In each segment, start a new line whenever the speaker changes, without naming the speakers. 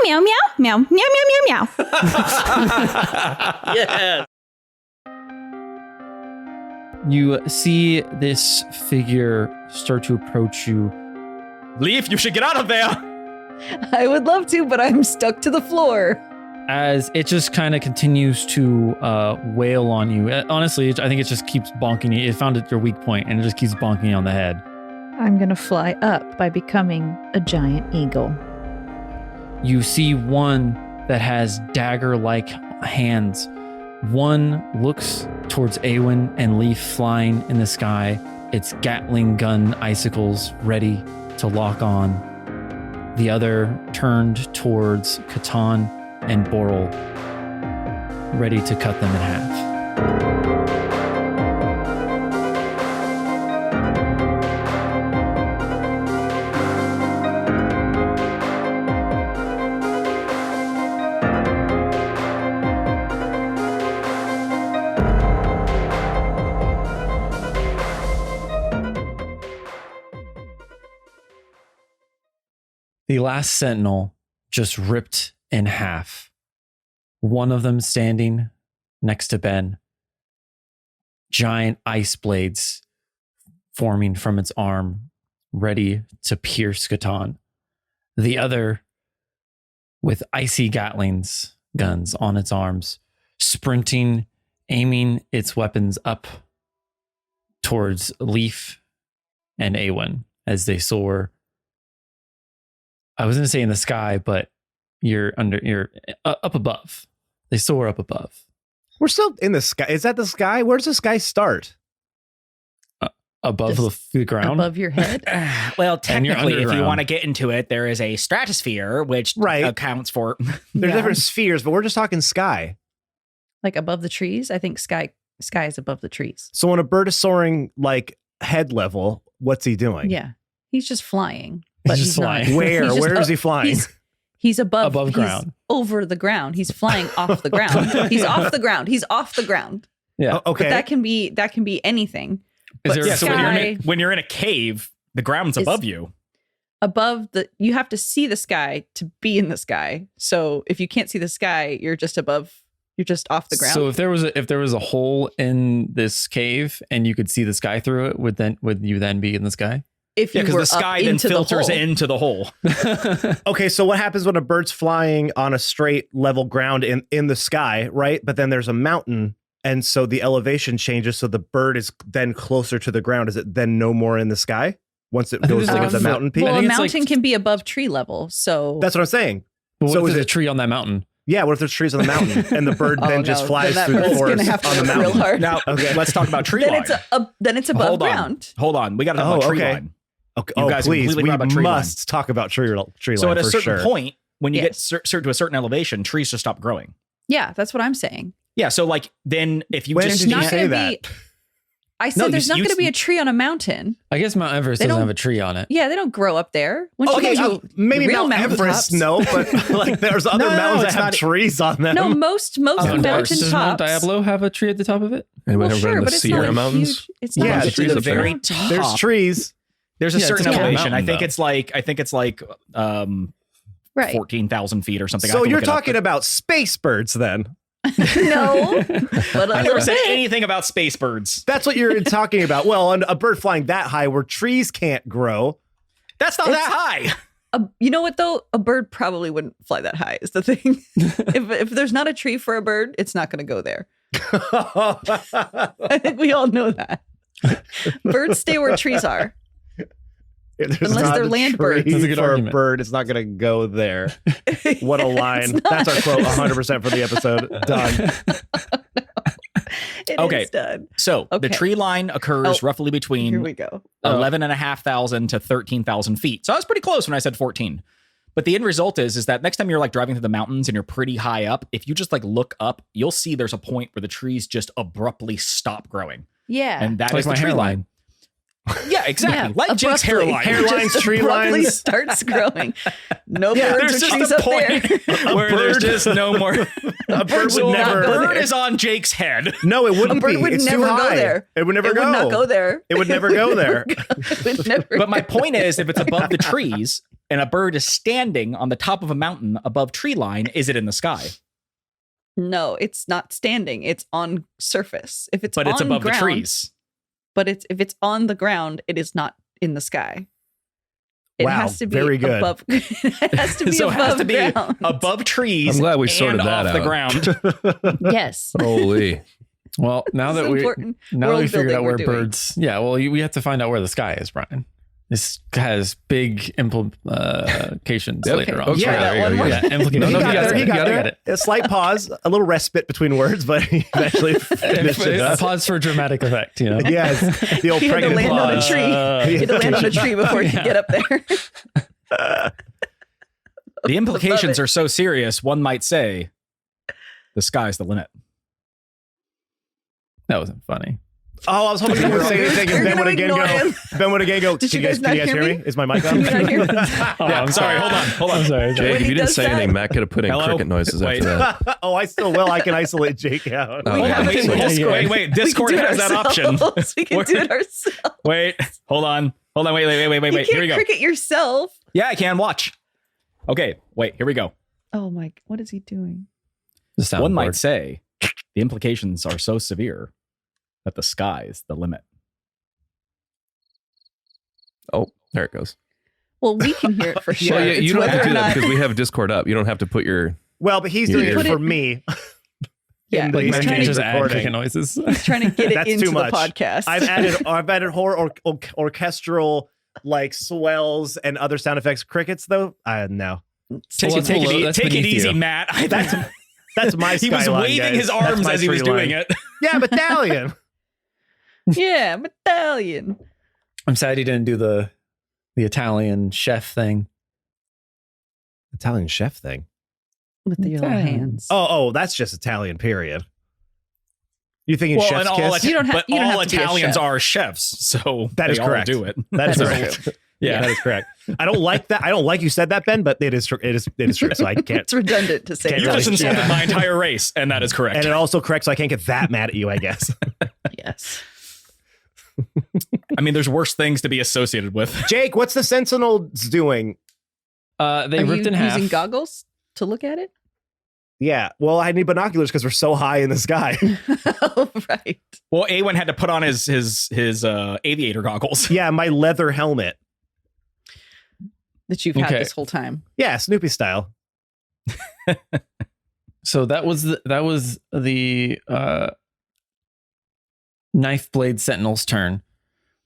meow, meow, meow, meow, meow, meow, meow.
Yeah.
You see this figure start to approach you.
Leaf, you should get out of there.
I would love to, but I'm stuck to the floor.
As it just kind of continues to wail on you. Honestly, I think it just keeps bonking you. It found your weak point, and it just keeps bonking you on the head.
I'm going to fly up by becoming a giant eagle.
You see one that has dagger-like hands. One looks towards Awen and Leaf flying in the sky, its Gatling gun icicles ready to lock on. The other turned towards Catan and Boral, ready to cut them in half. The last sentinel just ripped in half. One of them standing next to Ben. Giant ice blades forming from its arm, ready to pierce Catan. The other with icy Gatlings guns on its arms, sprinting, aiming its weapons up towards Leaf and Awen as they soar. I was going to say in the sky, but you're up above. They soar up above.
We're still in the sky. Is that the sky? Where does the sky start?
Above the ground?
Above your head?
Well, technically, if you
underground.
want to get into it, there is a stratosphere, which accounts for...
There's different spheres, but we're just talking sky.
Like above the trees? I think sky is above the trees.
So when a bird is soaring like head level, what's he doing?
Yeah. He's just flying. But
He's just flying.
not.
Where? Where is he flying?
He's above
ground.
Over the ground. He's flying off the ground. He's off the ground. He's off the ground.
Yeah.
Okay.
But that can be anything.
Is there,
So when you're in a cave, the ground's above you.
You have to see the sky to be in the sky. So if you can't see the sky, you're just above. You're just off the ground.
So if there was a hole in this cave and you could see the sky through it, would you then be in the sky?
If you
because
were
the sky
up
then
into
filters
the hole.
into the hole.
Okay, so what happens when a bird's flying on a straight level ground in the sky, right? But then there's a mountain, and so the elevation changes, so the bird is then closer to the ground. Is it then no more in the sky once it goes to the mountain peak?
Well, a
think it's
mountain can be above tree level. So
That's what I'm saying.
But what
So
if
is
there's
it-
a tree on that mountain?
Yeah, what if there's trees on the mountain and the bird then just flies
then
through the
bird's
forest
gonna have to
on the
work
mountain?
real hard.
Now, let's talk about tree
then
line.
it's above
Hold
ground.
on. Hold on. We got to talk about tree line.
Okay.
You
Oh,
guys
please,
completely
we
forgot about tree line.
must talk about tree line
So at a
for
certain
sure.
point, when you
Yes.
get to a certain elevation, trees just stop growing.
Yeah, that's what I'm saying.
Yeah. So like then if you
When
just
did you
not
say
gonna
that?
be. I said
No,
there's not
you-
going to be a tree on a mountain.
I guess Mount Everest
They
doesn't
don't-
have a tree on it.
Yeah, they don't grow up there. Once you
Okay,
go to
maybe
real
Mount Everest, no, but like there's other
No,
mountains
it's
that have
not-
trees on them.
No, most
Mount
mountain
Everest. Does Mount
tops.
Diablo have a tree at the top of it?
Anyone
Well,
ever been
sure,
in the
but it's
Sierra
not
Mountains?
huge. It's not
Yeah,
huge.
the
it's
trees
at the
up there.
very top.
There's trees.
There's a
Yeah,
certain
it's a
elevation.
mountain,
I think
though.
it's like
Right.
14,000 feet or something. I
So
have to
you're
look it up,
talking
but
about space birds then?
No, but
I
a
never
little
said
bit.
anything about space birds.
That's what you're talking about. Well, a bird flying that high where trees can't grow.
That's not that high.
You know what though? A bird probably wouldn't fly that high. Is the thing. if there's not a tree for a bird, it's not going to go there. I think we all know that. Birds stay where trees are.
There's
Unless
not
they're
a
land
tree
birds.
That's a good
for
argument.
a bird, it's not going to go there. What a line.
It's
That's our
not.
quote 100% for the episode. Done.
It
Okay.
is done.
So the
Okay.
tree line occurs roughly
Here
between
we go.
11,500 to 13,000 feet. So I was pretty close when I said 14. But the end result is that next time you're like driving through the mountains and you're pretty high up, if you just like look up, you'll see there's a point where the trees just abruptly stop growing.
Yeah.
And that
Like
is the
my
tree
hairline.
line. Yeah, exactly. Like Jake's
abruptly.
hairline.
Hairlines,
Just
tree
abruptly
lines.
starts growing. No
Yeah,
birds
There's
or trees
just a
up
point
there.
where there's just no more.
A bird
So
would
a
never.
bird is on Jake's head.
No, it wouldn't
A bird
be.
would
It's
never
too
go
high.
there.
It would never
It
go.
would not go there.
It would never go there.
It would never.
But my point is, if it's above the trees and a bird is standing on the top of a mountain above tree line, is it in the sky?
No, it's not standing. It's on surface. If it's
But it's
on
above
ground,
the trees.
But if it's on the ground, it is not in the sky. It
Wow,
has to be
very good.
above. It has to be
So it
above
has to be
ground.
above trees.
I'm glad we
and
sorted that
off the
out.
ground.
Yes.
Holy.
Well, now
This
that
is
we
important
now that we
world
figured
building
out
we're
where
doing.
birds, yeah. Well, we have to find out where the sky is, Brian. This has big implications
Yep.
later on.
Okay,
Yeah,
there you go.
that one
Yeah, implications.
He
No,
got
you
there. He
it.
got
You
there.
it.
A slight pause, a little respite between words, but he eventually finished it up.
Pause for dramatic effect. You know.
Yes, the old
He had to
pregnant
land on a
pause.
tree. He had to land on a tree before he could
Yeah.
get up there.
The implications
it.
are so serious, one might say the sky's the limit.
That wasn't funny.
Oh, I was hoping you were saying anything, and
You're
Ben would
gonna
again
ignore
go.
him.
Ben would again go.
Did
Can
you guys
can
not
you guys
hear
hear
me?
me? Is my mic
Can you not hear
on?
me?
Yeah, I'm sorry. Hold on.
I'm sorry.
Jake,
When
if
he
you didn't
does
say
that-
anything, Matt could have put in
Hello?
cricket noises
Wait.
after that.
Oh, I still will. I can isolate Jake out.
Oh,
We
yeah.
have
Wait,
it in
wait,
Discord.
wait. Discord
We can do
has
it
that option.
ourselves. We can do it ourselves.
Wait, hold on. Wait.
You
Here
can't
we go.
cricket yourself.
Yeah, I can. Watch. Okay, wait, here we go.
Oh my! What is he doing?
The
One
soundboard.
might say the implications are so severe that the sky is the limit.
Oh, there it goes.
Well, we can hear it for sure.
Well, yeah,
It's
you don't have
whether
to
or
do that
not-
because we have Discord up. You don't have to put your.
Well, but he's
You
doing it
put
for
it-
me.
Yeah,
in the
he's
Like,
trying
can't
to-
just add
recording.
cricket noises.
He's trying to get it
That's
into
too
the
much.
podcast.
I've added horror orchestral like swells and other sound effects. Crickets though, no.
Take
that's
it
below- that's
take it
beneath
easy,
you.
Matt.
That's my.
He was
skyline,
waving
guys.
his
That's
arms
my
as he was
tree
doing
line.
it.
Yeah, medallion.
Yeah, medallion.
I'm sad he didn't do the Italian chef thing.
Italian chef thing.
With the yellow
Italian.
hands.
Oh, that's just Italian. Period. You thinking
Well,
chef's
and all
kiss?
You don't have-
but
you don't
all
have to be a
Italians
chef.
are chefs, so
That is
they all
correct.
do it.
That is
That's
correct.
true.
Yeah.
That is correct. I don't like that. I don't like you said that, Ben, but it is true. It is true. So I can't.
It's redundant to say.
Can't
You
really-
just insulted
yeah.
my entire race, and that is correct.
And it also correct, so I can't get that mad at you. I guess.
Yes.
I mean, there's worse things to be associated with.
Jake, what's the Sentinels doing?
They
Are
ripped
you
in half.
using goggles to look at it?
Yeah. Well, I need binoculars because we're so high in the sky.
Oh, right.
Well, Awen had to put on his aviator goggles.
Yeah, my leather helmet.
That you've had
Okay.
this whole time.
Yeah, Snoopy style.
So that was the knife blade sentinel's turn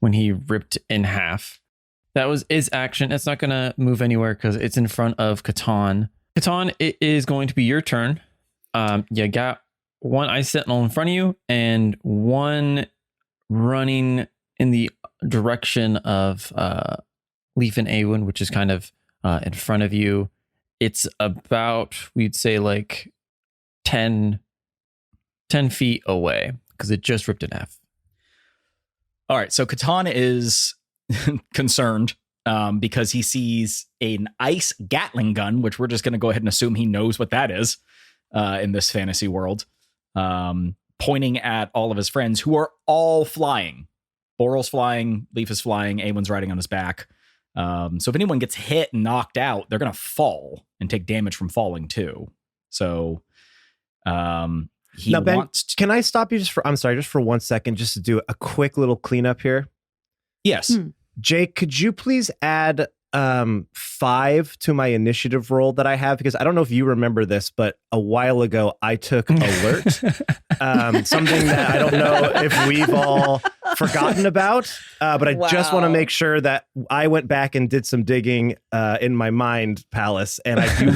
when he ripped in half. That was his action. It's not going to move anywhere because it's in front of Catan. Catan, it is going to be your turn. You got one ice sentinel in front of you and one running in the direction of Leaf and Awen, which is kind of in front of you. It's about, we'd say, like 10 feet away because it just ripped in half.
All right, so Catan is concerned because he sees an ice Gatling gun, which we're just going to go ahead and assume he knows what that is in this fantasy world, pointing at all of his friends who are all flying. Boral's flying, Leaf is flying, Awen's riding on his back. So if anyone gets hit and knocked out, they're going to fall and take damage from falling too. So he
Now, Ben,
wants...
can I stop you just for 1 second, just to do a quick little cleanup here?
Yes.
Jake, could you please add 5 to my initiative roll that I have? Because I don't know if you remember this, but a while ago I took alert, something that I don't know if we've all forgotten about. But I just want to
Wow.
make sure that I went back and did some digging in my mind palace, and I do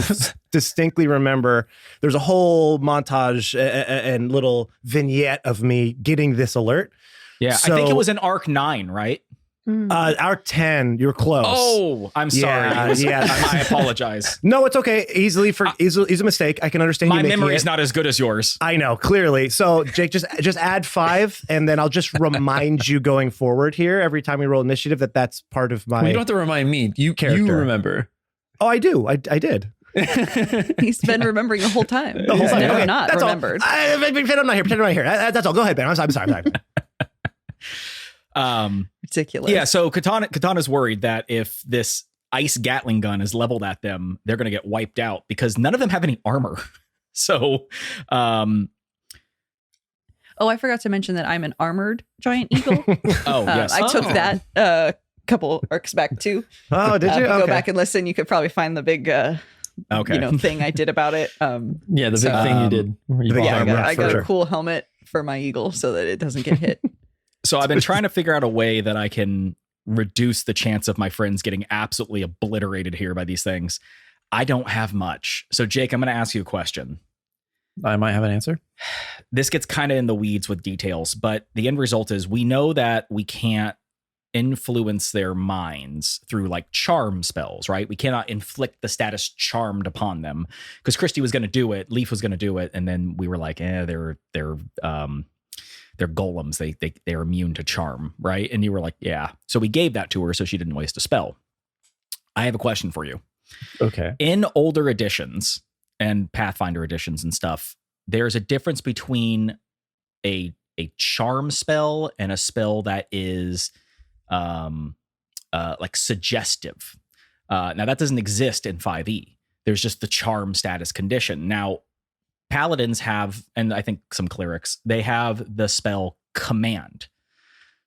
distinctly remember there's a whole montage and little vignette of me getting this alert.
Yeah, I think it
So-
was in Arc 9, right?
Our 10. You're close.
Oh, I'm sorry.
Yeah.
I apologize.
No, it's okay. Easy a mistake. I can understand
My
you making
memory's
it.
not as good as yours.
I know, clearly. So, Jake, just add 5, and then I'll just remind you going forward here every time we roll initiative that's part of my.
Well, you don't have to remind me. You
character.
remember.
Oh, I do. I did.
He's been remembering the whole time.
The whole time.
Never
Okay,
not
that's all.
remembered.
Pretend I'm not here. Pretend I'm not here. That's all. Go ahead, Ben. I'm sorry.
Ridiculous.
Yeah, so Katana's worried that if this ice Gatling gun is leveled at them, they're going to get wiped out because none of them have any armor. So,
Oh, I forgot to mention that I'm an armored giant eagle.
yes.
I took that a couple arcs back too.
Oh, did you?
If you
Okay.
go back and listen, you could probably find the big
Okay.
thing I did about it.
Yeah, the big thing you did. Where you
the big
bought
I
helmet.
armor.
got
for
a
sure.
cool helmet for my eagle so that it doesn't get hit.
So I've been trying to figure out a way that I can reduce the chance of my friends getting absolutely obliterated here by these things. I don't have much. So Jake, I'm going to ask you a question.
I might have an answer.
This gets kind of in the weeds with details, but the end result is we know that we can't influence their minds through like charm spells, right? We cannot inflict the status charmed upon them because Christy was going to do it, Leaf was going to do it, and then we were like, they're golems. They're immune to charm, right? And you were like, yeah. So we gave that to her so she didn't waste a spell. I have a question for you.
Okay.
In older editions and Pathfinder editions and stuff, there's a difference between a charm spell and a spell that is like suggestive. Now that doesn't exist in 5e. There's just the charm status condition. Now paladins have, and I think some clerics, they have the spell command.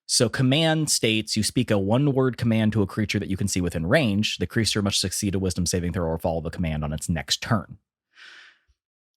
So command states you speak a 1-word command to a creature that you can see within range. The creature must succeed a wisdom saving throw or follow the command on its next turn.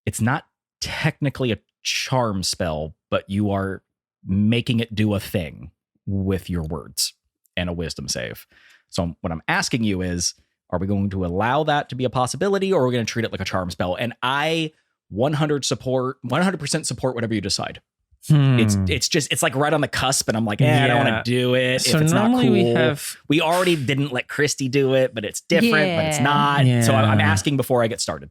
It's not technically a charm spell, but you are making it do a thing with your words and a wisdom save. So what I'm asking you is, are we going to allow that to be a possibility, or are we going to treat it like a charm spell? And I 100% support whatever you decide. It's like right on the cusp, and I'm like, I don't want to do it.
So
if it's not
normally
cool.
we
We already didn't let Christy do it, but it's different, but it's not.
Yeah.
So I'm asking before I get started.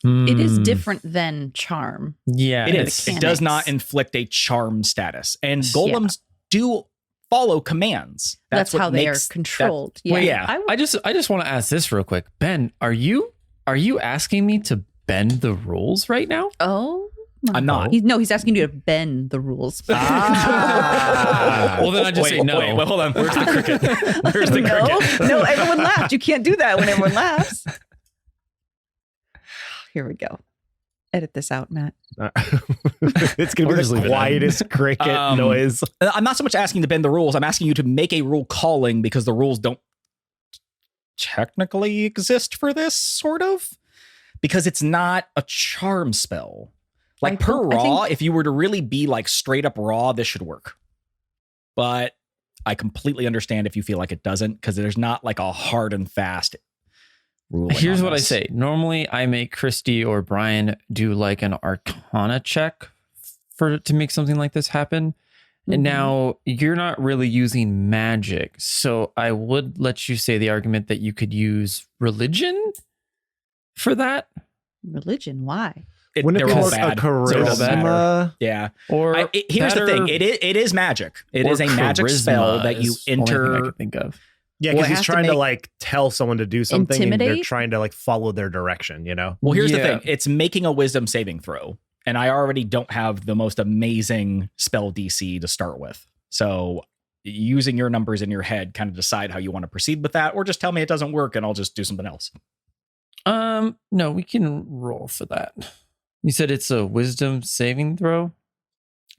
It is different than charm.
Yeah,
It
it's-
is. It does not inflict a charm status, and golems do follow commands.
That's
what
how they are
makes
controlled.
Well, yeah.
I just want to ask this real quick, Ben. Are you asking me to bend the rules right now?
Oh.
I'm not.
He's asking you to bend the rules.
Well, then I just say no.
Wait, hold on. Where's the cricket? Where's the
no,
cricket?
no, everyone laughed. You can't do that when everyone laughs. Here we go. Edit this out, Matt.
It's going to
Or
be
just
the
leave it in.
quietest cricket noise.
I'm not so much asking to bend the rules. I'm asking you to make a rule calling because the rules don't technically exist for this, sort of. Because it's not a charm spell. Like per raw, if you were to really be like straight up raw, this should work. But I completely understand if you feel like it doesn't, because there's not like a hard and fast rule.
Here's what I say. Normally, I make Christy or Brian do like an Arcana check to make something like this happen. And now you're not really using magic. So I would let you say the argument that you could use religion for that.
Religion? Why?
Wouldn't it
They're
be
all
like
bad.
a
They're all bad.
charisma?
Yeah.
Or
Here's the thing. It is magic. It is a magic spell that you enter.
I can think of.
Yeah,
Well,
because
it
he's
has to
trying to
make-
like tell someone to do something, and they're
Intimidate?
trying to like follow their direction. You know.
Well, here's the
Yeah.
thing. It's making a wisdom saving throw. And I already don't have the most amazing spell DC to start with. So using your numbers in your head, kind of decide how you want to proceed with that, or just tell me it doesn't work and I'll just do something else.
No, we can roll for that. You said it's a wisdom saving throw?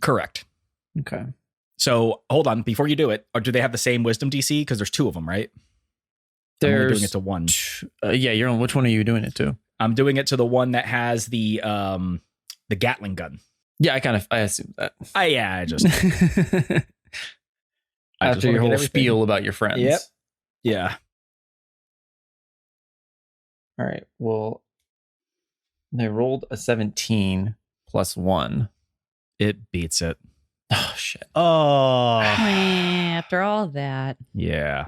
Correct.
Okay.
So hold on, before you do it, or do they have the same wisdom DC? Because there's 2 of them, right? I'm only doing it to 1.
Yeah, you're on. Which one are you doing it to?
I'm doing it to the one that has the Gatling gun.
Yeah, I assume that.
I just
After your whole spiel about your friends.
Yep. Yeah.
All right. Well, they rolled a 17 plus 1.
It beats it.
Oh shit.
Oh,
After all that,
Yeah.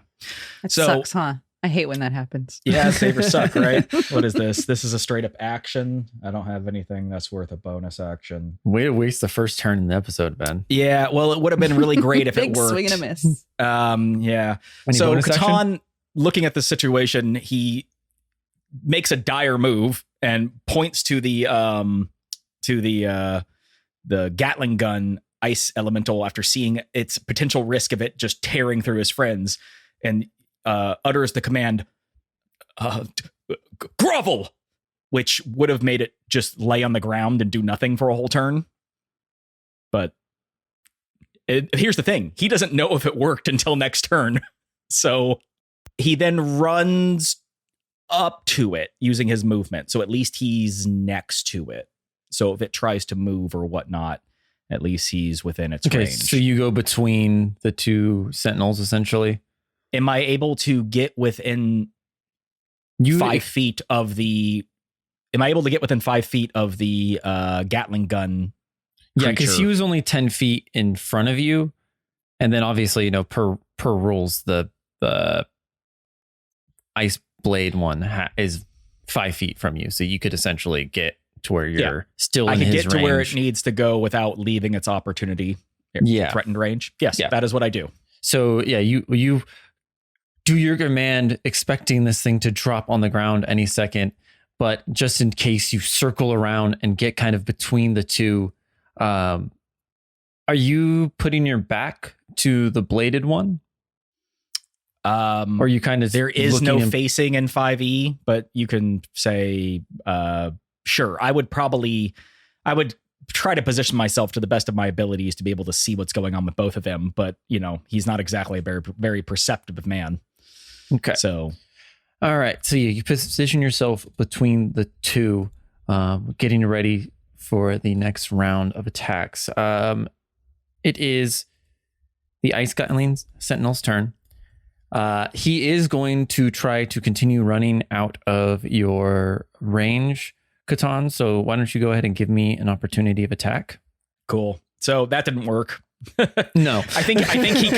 that
So-
sucks, huh? I hate when that happens.
Yeah, save or suck, right? What is this? This is a straight up action. I don't have anything that's worth a bonus action.
Way to waste the first turn in the episode, Ben.
Yeah, well, it would have been really great if
Big
it worked.
swing and a miss.
Yeah.
Any
So
bonus action?
Catan, looking at the situation, he makes a dire move and points to the Gatling gun ice elemental after seeing its potential risk of it just tearing through his friends, and utters the command, grovel, which would have made it just lay on the ground and do nothing for a whole turn. But here's the thing. He doesn't know if it worked until next turn. So he then runs up to it using his movement. So at least he's next to it. So if it tries to move or whatnot, at least he's within its
Okay,
range.
so you go between the two sentinels essentially.
Am I able to get within 5 feet of the... Am I able to get within 5 feet of the Gatling gun
Yeah, because
creature?
he was only 10 feet in front of you. And then obviously, you know, per rules, the ice blade one is 5 feet from you. So you could essentially get to where you're still
I
in
can
his
get to where it
range.
needs to go without leaving its opportunity.
Yeah.
Threatened range. Yes,
Yeah.
that is what I do.
So yeah, you do your command expecting this thing to drop on the ground any second, but just in case you circle around and get kind of between the two, are you putting your back to the bladed one? Or are you kind of
There is no
looking in-
facing in 5e, but you can say, sure. I would try to position myself to the best of my abilities to be able to see what's going on with both of them. But, you know, he's not exactly a very, very perceptive man.
Okay.
So,
All right. So you position yourself between the two, getting ready for the next round of attacks. It is the Ice Gatling Sentinel's turn. He is going to try to continue running out of your range, Catan. So why don't you go ahead and give me an opportunity of attack?
cool. So that didn't work.
No,
I think he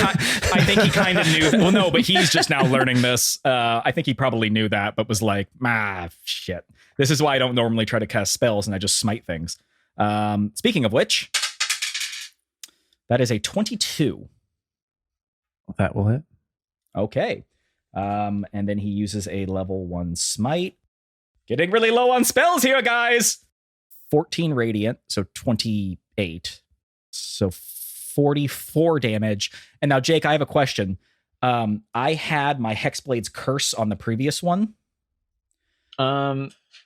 kind of knew. Well, no, but he's just now learning this. I think he probably knew that, but was like, shit. This is why I don't normally try to cast spells and I just smite things. Speaking of which, that is a 22.
that will hit.
Okay. And then he uses a level 1 smite. Getting really low on spells here, guys. 14 radiant, so 28. So 44 damage. And now, Jake, I have a question. I had my Hexblade's Curse on the previous one.
Yeah.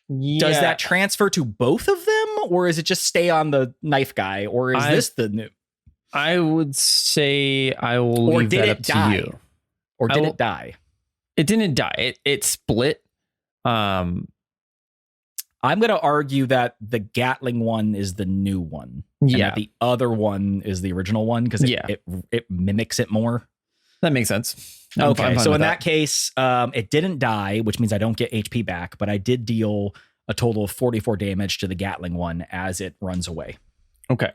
Does that transfer to both of them, or is it just stay on the knife guy, or is this the new?
I would say I will
Or
leave
did
that
it
up
die?
to you.
Or did
will-
it die?
It didn't die. It split.
I'm going to argue that the Gatling one is the new one. And
Yeah,
that the other one is the original one because it mimics it more.
that makes sense. I'm
Okay,
fine
so
with
in that case, it didn't die, which means I don't get HP back, but I did deal a total of 44 damage to the Gatling one as it runs away.
Okay.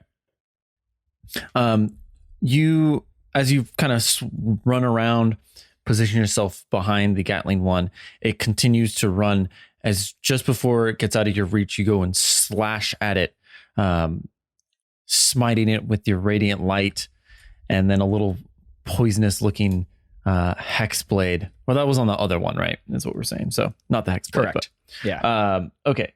You, as you kind of run around, position yourself behind the Gatling one, it continues to run. As just before it gets out of your reach, you go and slash at it, smiting it with your radiant light, and then a little poisonous looking hex blade. Well, that was on the other one, right? Is what we're saying. So not the hex blade.
Correct. Yeah.
Okay.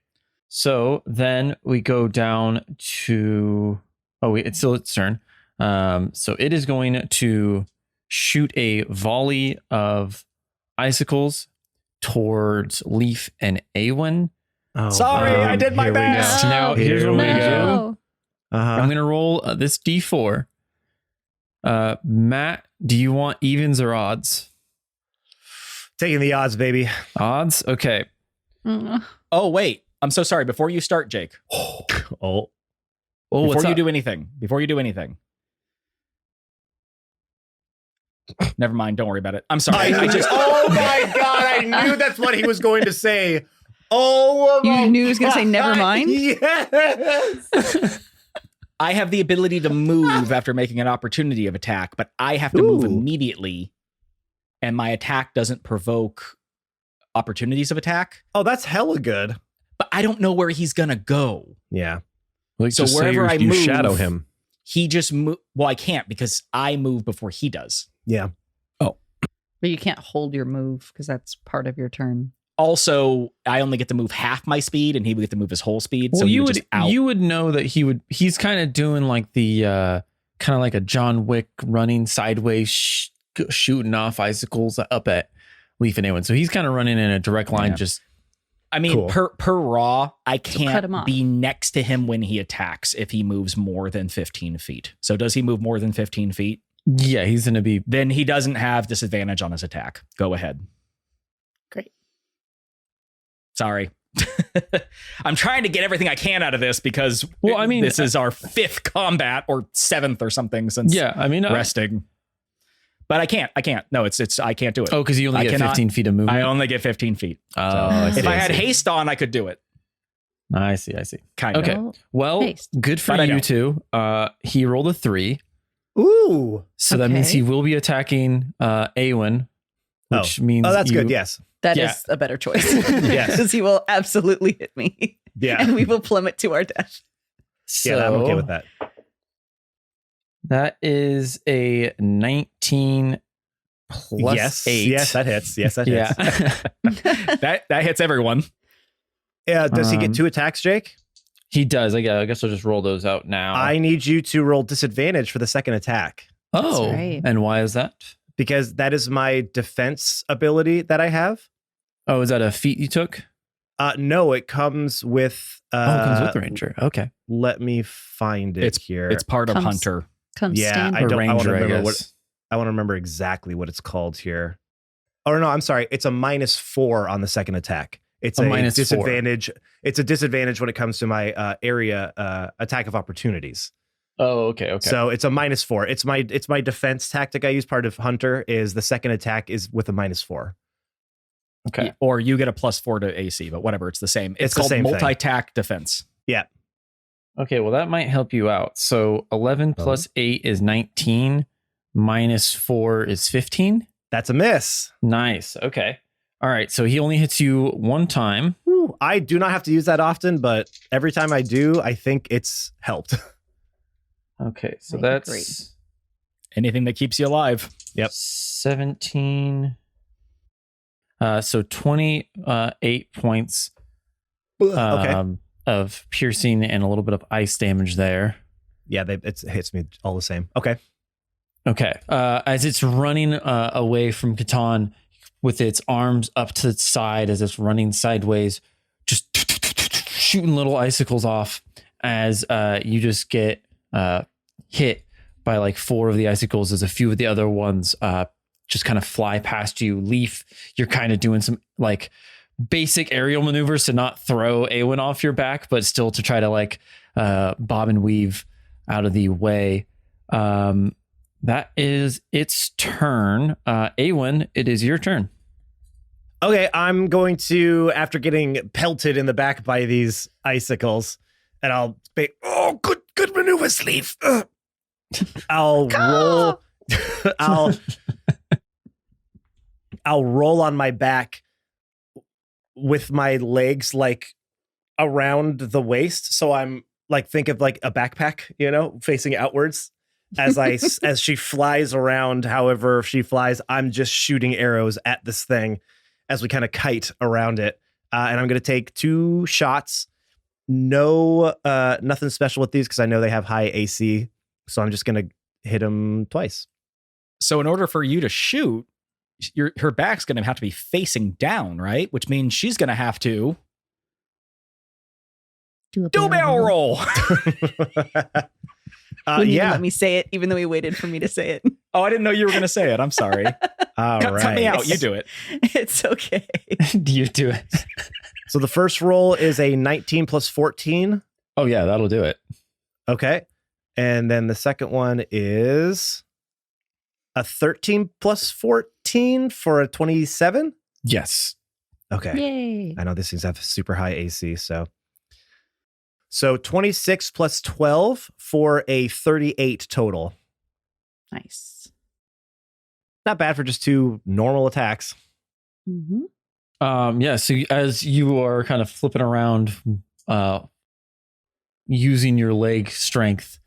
So then we go down to, it's still its turn. So it is going to shoot a volley of icicles towards Leaf and Awen.
Oh,
Sorry, I did my
here we go.
best.
Now, here's what I'm going to do.
No.
Uh-huh.
I'm going to roll this D4. Matt, do you want evens or odds?
Taking the odds, baby.
Odds? Okay.
Mm.
Oh, wait. I'm so sorry. Before you start, Jake.
Oh,
Oh,
Before
what's
you
up?
do anything. Never mind. Don't worry about it. I'm sorry. I just.
oh my god! I knew that's what he was going to say. Oh,
You
my
knew he was gonna say, "Never
God,
mind"?
Yes.
I have the ability to move after making an opportunity of attack, but I have to move
Ooh.
immediately, and my attack doesn't provoke opportunities of attack.
Oh, that's hella good.
But I don't know where he's gonna go.
Yeah.
Like,
So
just say
wherever I
you
move-
shadow him.
He just well, I can't because I move before he does.
Yeah.
But you can't hold your move because that's part of your turn.
Also, I only get to move half my speed, and he would get to move his whole speed.
Well,
so he
you
would
would
just out.
you would know that he's kind of doing like the kind of like a John Wick running sideways, shooting off icicles up at Leaf and Awen. So he's kind of running in a direct line.
Yeah.
Just
I mean,
Cool.
per raw, I
cut him
can't
off.
be next to him when he attacks if he moves more than 15 feet. So does he move more than 15 feet?
yeah, he's gonna be.
Then he doesn't have disadvantage on his attack. Go ahead.
Great.
Sorry. I'm trying to get everything I can out of this because
Well, I mean,
this is our 5th combat or 7th or something since
Yeah, I mean,
resting. But I can't. No, it's I can't do it.
oh, because you only
I
get
cannot-
15 feet of movement.
I only get 15 feet.
Oh, I see,
If I had
see.
haste on, I could do it.
I see.
Kind of.
Okay.
Well,
Well,
Haste.
good for
But I
you
don't.
two. He rolled a 3,
Ooh.
so that means
Okay.
he will be attacking Awen, which means
Oh, that's
you-
good. Yes.
that
Yeah.
is a better choice.
Yes.
Because he will absolutely hit me.
Yeah.
And we will plummet to our death.
So
Yeah, I'm okay with that.
That is a 19 plus
yes.
8.
Yes, that hits. Yes, that hits.
Yeah.
That hits everyone.
Yeah. Does he
Um,
get 2 attacks, Jake?
He does. I guess I'll just roll those out now.
I need you to roll disadvantage for the second attack
oh,
right.
and why is that?
because that is my defense ability that I have.
Oh, is that a feat you took?
No, it comes with.
It comes with the ranger. Okay.
Let me find it here.
It's part of
Comes-
Hunter.
Come
Yeah,
stand.
I
Or
don't- I wanna
ranger, I
remember
guess.
I want to remember exactly what it's called here. Oh no, I'm sorry. It's a -4 on the second attack. It's
A
a
-4.
disadvantage. It's a disadvantage when it comes to my area attack of opportunities.
Oh, okay.
So it's a -4. It's my defense tactic I use. Part of Hunter is the second attack is with a -4.
okay.
Or you get a +4 to AC, but whatever, it's the same. It's
It's the
called
same thing.
multi-tack defense.
Okay, well, that might help you out. So 11 plus 8 is 19, minus 4 is 15.
That's a miss.
Nice. Okay. All right. So he only hits you one time.
Whew. I do not have to use that often, but every time I do, I think it's helped.
Okay. So
Right,
that's
great.
Anything that keeps you alive.
Yep.
17. So 28 points
Okay.
of piercing and a little bit of ice damage there.
Yeah, it hits me all the same. Okay.
Okay. As it's running away from Catan with its arms up to its side as it's running sideways, just shooting little icicles off as you just get hit by like 4 of the icicles as a few of the other ones just kind of fly past you. Leaf, you're kind of doing some like basic aerial maneuvers to not throw Awen off your back, but still to try to like bob and weave out of the way. That is its turn. Awen, it is your turn.
Okay, I'm going to, after getting pelted in the back by these icicles, and I'll be, oh, good maneuver, Sleeve. Ugh. I'll roll. I'll roll on my back with my legs like around the waist, so I'm like, think of like a backpack, facing outwards. As she flies around, however she flies, I'm just shooting arrows at this thing as we kind of kite around it. And I'm going to take 2 shots. No, nothing special with these because I know they have high AC. So I'm just going to hit them twice.
So in order for you to shoot, her back's going to have to be facing down, right? Which means she's going to have to
Do a
do a barrel roll.
Wouldn't even
Yeah.
let me say it, even though he waited for me to say it.
Oh, I didn't know you were going to say it. I'm sorry.
All
Cut me
right.
out. You do it.
It's okay.
You do it.
So the first roll is a 19 plus 14.
Oh yeah, that'll do it.
Okay. And then the second one is a 13 plus 14 for a 27.
Yes.
Okay.
Yay.
I know these things have super high AC, so So 26 plus 12 for a 38 total.
Nice.
Not bad for just 2 normal attacks.
Mm-hmm.
Yeah, so as you are kind of flipping around, using your leg strength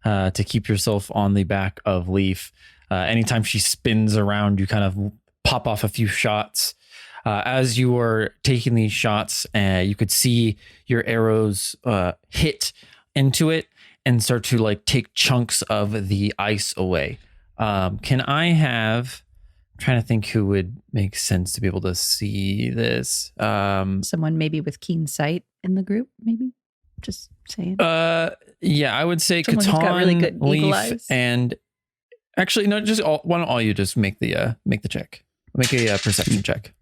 to keep yourself on the back of Leaf, anytime she spins around, you kind of pop off a few shots. As you are taking these shots, you could see your arrows hit into it and start to like take chunks of the ice away. Can I have... I'm trying to think who would make sense to be able to see this.
Someone maybe with keen sight in the group, maybe. Just saying.
Yeah, I would say
Someone who's
Catan,
got really good eagle
Leaf,
eyes.
and actually no, why don't all you just make the check? Make a perception check.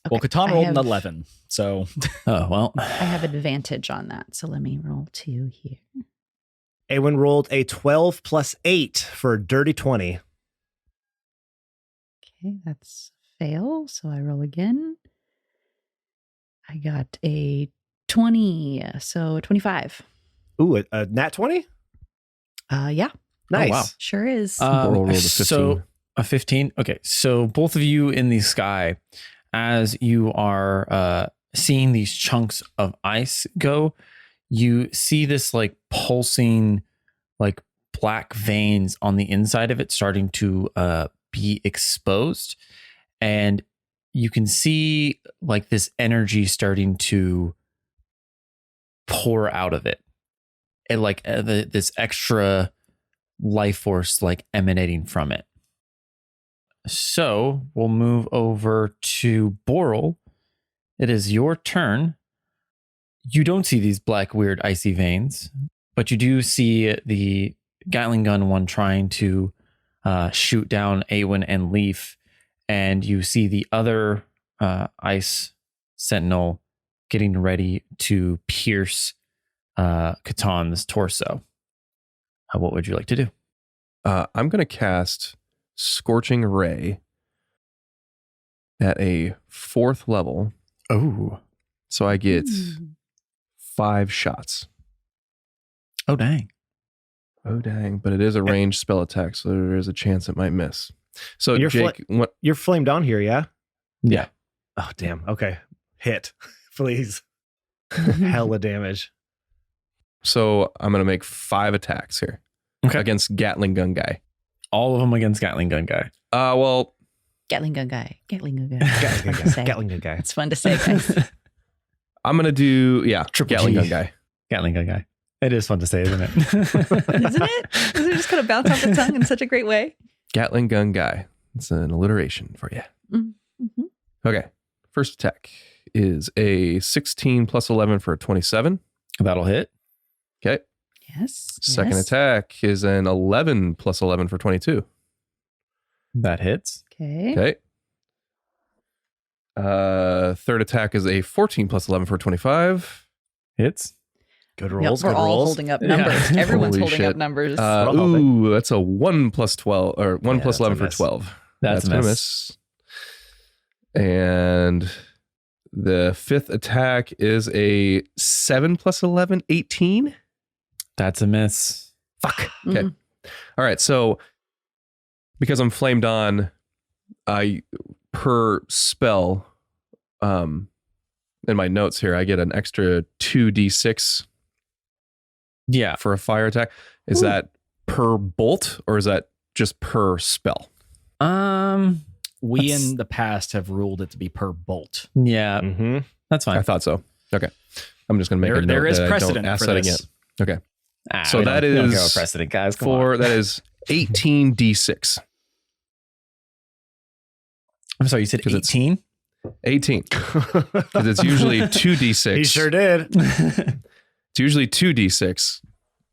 Well, Catan
I
rolled an
have-
11, so
Oh well,
I have advantage on that, so let me roll 2 here.
Awen rolled a 12 plus 8 for a dirty 20.
Okay, that's fail. So I roll again. I got a 20, so 25.
Ooh, a nat 20?
Yeah,
Nice.
wow.
sure is.
Boral rolled a 15.
So a 15. Okay, so both of you in the sky, as you are seeing these chunks of ice go, you see this like pulsing, like black veins on the inside of it starting to be exposed, and you can see like this energy starting to pour out of it, and like this extra life force like emanating from it. So we'll move over to Boral. It is your turn. You don't see these black, weird, icy veins, but you do see the Gatling gun one trying to shoot down Awen and Leaf, and you see the other ice sentinel getting ready to pierce Catan's torso. What would you like to do?
I'm going to cast Scorching Ray at a 4th level.
Oh.
So I get
Hmm.
5 shots.
Oh, dang.
Oh, dang. But it is a ranged spell attack, so there is a chance it might miss. So,
You're
Jake, what?
You're flamed on here, yeah?
Yeah.
Oh, damn. Okay. Hit, please. Hella damage.
So I'm going to make 5 attacks here
Okay.
against Gatling gun guy.
All of them against Gatling gun guy.
Well,
Gatling gun guy. Gatling gun guy.
Gatling
Fun to
guy.
say.
Gatling guy.
It's fun to say, guys.
I'm going to do,
Triple
Gatling
G.
gun guy.
Gatling gun guy. It is fun to say, isn't it?
Isn't it? Doesn't it just kind of bounce off the tongue in such a great way?
Gatling gun guy. It's an alliteration for you.
Mm-hmm.
Okay. First attack is a 16 plus 11 for a 27.
That'll hit.
Okay.
Yes.
Second
yes.
attack is an 11 plus 11 for 22.
That hits.
Okay.
Okay. Third attack is a 14 plus 11 for 25.
Hits.
Good
Yep,
rolls.
we're
Good
all
rolls.
holding up
Yeah.
numbers. Everyone's
Holy
holding
shit.
up numbers.
all helping.
That's a 1 plus 12 or 1
Yeah,
plus
that's a
11 for
miss.
12.
That's a
gonna
miss.
And the fifth attack is a 7 plus 11, 18.
That's a miss.
Fuck.
Mhm.
Okay. All right. So because I'm flamed on, I per spell, in my notes here, I get an extra 2d6
Yeah.
for a fire attack. Is
Ooh.
that per bolt or is that just per spell?
we
That's-
in the past have ruled it to be per bolt.
Yeah.
Mm-hmm.
That's fine.
I thought so. Okay. I'm just going to make a note
There is
that I don't
precedent
ask
for
that
this.
again. So
we
that
don't
is
go with precedent, guys. Come
For
on.
that is 18d6.
I'm sorry, you said
'Cause it's-
18?
18. Because it's usually 2d6.
He sure did.
It's usually 2d6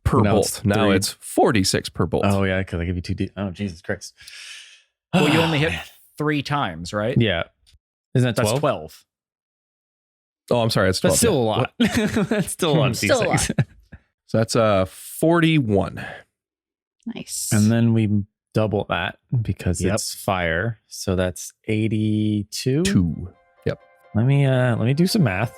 per
Now
bolt.
it's
Now
3.
it's 4d6 per bolt.
Oh, yeah, because I give you 2D. Oh, Jesus Christ.
Well, you only hit
Man.
3 times, right?
Yeah. Isn't that 12?
That's 12.
Oh, I'm sorry. It's 12.
That's still a
yeah.
lot. That's still a lot of
Still a lot.
D6.
So that's 41.
Nice.
And then we double that because
Yep.
it's fire. So that's 82.
2.
Let me do some math.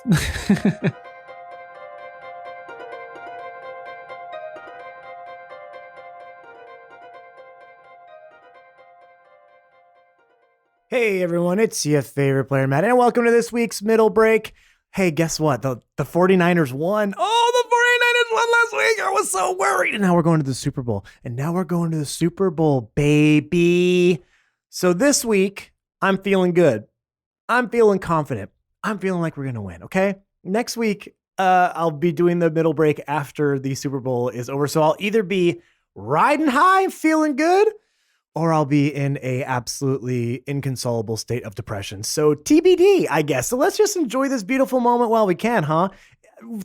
Hey everyone, it's your favorite player, Matt, and welcome to this week's Middle Break. Hey, guess what? The 49ers won. Oh, the 49ers won last week. I was so worried. And now we're going to the Super Bowl. Baby. So this week, I'm feeling good. I'm feeling confident. I'm feeling like we're going to win, okay? Next week, I'll be doing the Middle Break after the Super Bowl is over. So I'll either be riding high, feeling good, or I'll be in a absolutely inconsolable state of depression. So TBD, I guess. So let's just enjoy this beautiful moment while we can, huh?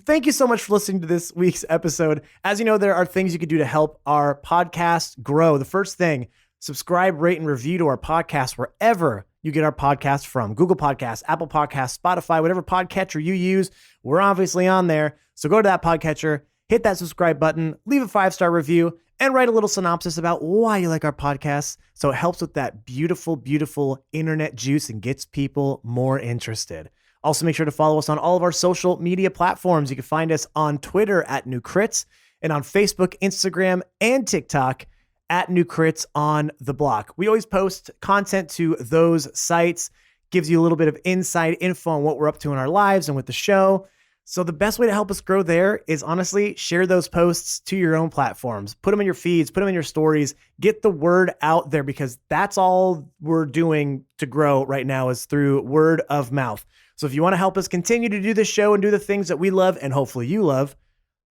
Thank you so much for listening to this week's episode. As you know, there are things you can do to help our podcast grow. The first thing, subscribe, rate, and review to our podcast wherever you get our podcast from. Google Podcasts, Apple Podcasts, Spotify, whatever podcatcher you use. We're obviously on there. So go to that podcatcher, hit that subscribe button, leave a 5-star review, and write a little synopsis about why you like our podcasts, so it helps with that beautiful, beautiful internet juice and gets people more interested. Also, make sure to follow us on all of our social media platforms. You can find us on Twitter at New Crits and on Facebook, Instagram, and TikTok at New Crits on the Block. We always post content to those sites, gives you a little bit of inside info on what we're up to in our lives and with the show. So the best way to help us grow there is honestly share those posts to your own platforms. Put them in your feeds, put them in your stories, get the word out there, because that's all we're doing to grow right now is through word of mouth. So if you want to help us continue to do this show and do the things that we love and hopefully you love,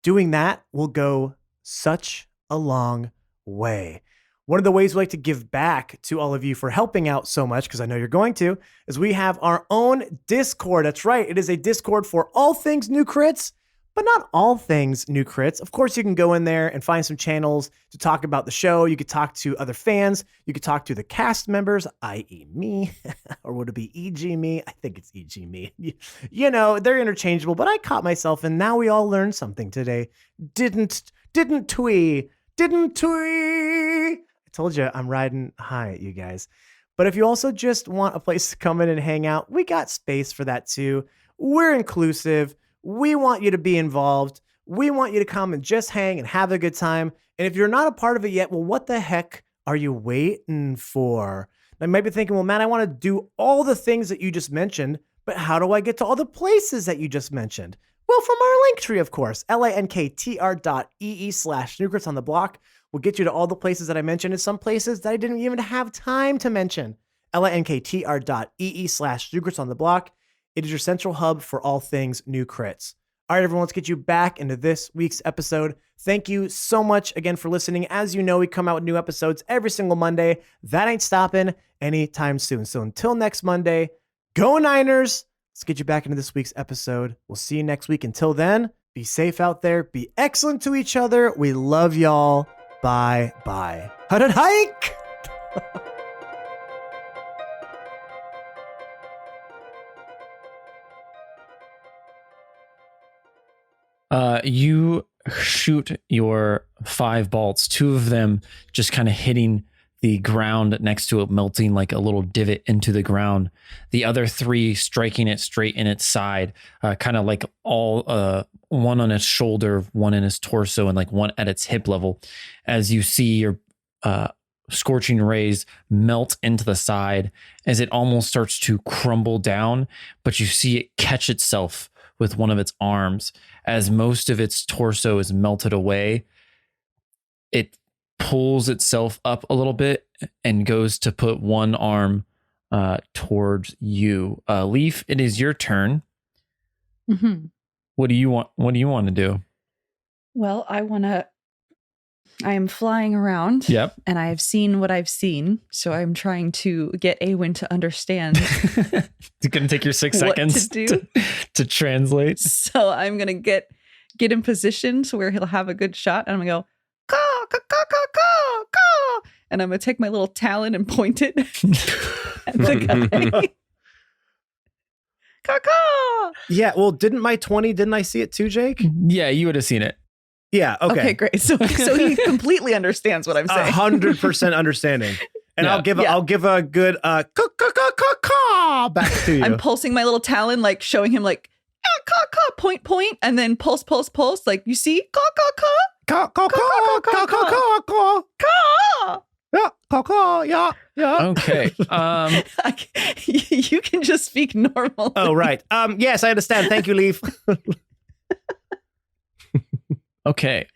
doing that will go such a long way. One of the ways we like to give back to all of you for helping out so much, because I know you're going to, is we have our own Discord. That's right. It is a Discord for all things New Crits, but not all things New Crits. Of course, you can go in there and find some channels to talk about the show. You could talk to other fans. You could talk to the cast members, i.e. me, or would it be E.G. me? I think it's E.G. me. You know, they're interchangeable, but I caught myself, and now we all learned something today. Didn't we? I told you I'm riding high, you guys. But if you also just want a place to come in and hang out, we got space for that too. We're inclusive. We want you to be involved. We want you to come and just hang and have a good time. And if you're not a part of it yet, well, what the heck are you waiting for? Now, you might be thinking, well, man, I want to do all the things that you just mentioned, but how do I get to all the places that you just mentioned? Well, from our link tree, of course, linktr.ee/newcrits on the block. We'll get you to all the places that I mentioned and some places that I didn't even have time to mention. linktr.ee/newcrits on the block. It is your central hub for all things New Crits. All right, everyone, let's get you back into this week's episode. Thank you so much again for listening. As you know, we come out with new episodes every single Monday. That ain't stopping anytime soon. So until next Monday, go Niners. Let's get you back into this week's episode. We'll see you next week. Until then, be safe out there. Be excellent to each other. We love y'all. Bye. How did hike?
You shoot your 5 bolts, 2 of them just kind of hitting the ground next to it, melting like a little divot into the ground. The other 3 striking it straight in its side, kind of like all one on its shoulder, one in its torso, and like one at its hip level. As you see your scorching rays melt into the side as it almost starts to crumble down, but you see it catch itself with one of its arms. As most of its torso is melted away, it pulls itself up a little bit and goes to put one arm towards you. Leaf, it is your turn.
Mm-hmm.
What do you want to do?
Well, I am flying around.
Yep.
And I've seen what I've seen. So I'm trying to get Awen to understand
It's going to take your 6
what
seconds
to do.
to translate.
So I'm going to get in position to where he'll have a good shot. And I'm going to go, caw, caw, caw, caw, caw, caw. And I'm going to take my little talon and point it at the guy. Caw, caw.
Yeah, well, didn't I see it too, Jake?
Yeah, you would have seen it.
Yeah,
Okay, great. So he completely understands what I'm saying.
100% understanding. And
Yeah.
I'll give a good caw back to you.
I'm pulsing my little talon, like showing him like, caw, caw, point, and then pulse, like, you see? Caw, caw, caw,
Caw.
caw.
Yeah, caw, yeah, yeah.
Okay.
You can just speak normal.
Oh, right. Yes, I understand. Thank you, Leaf.
Okay.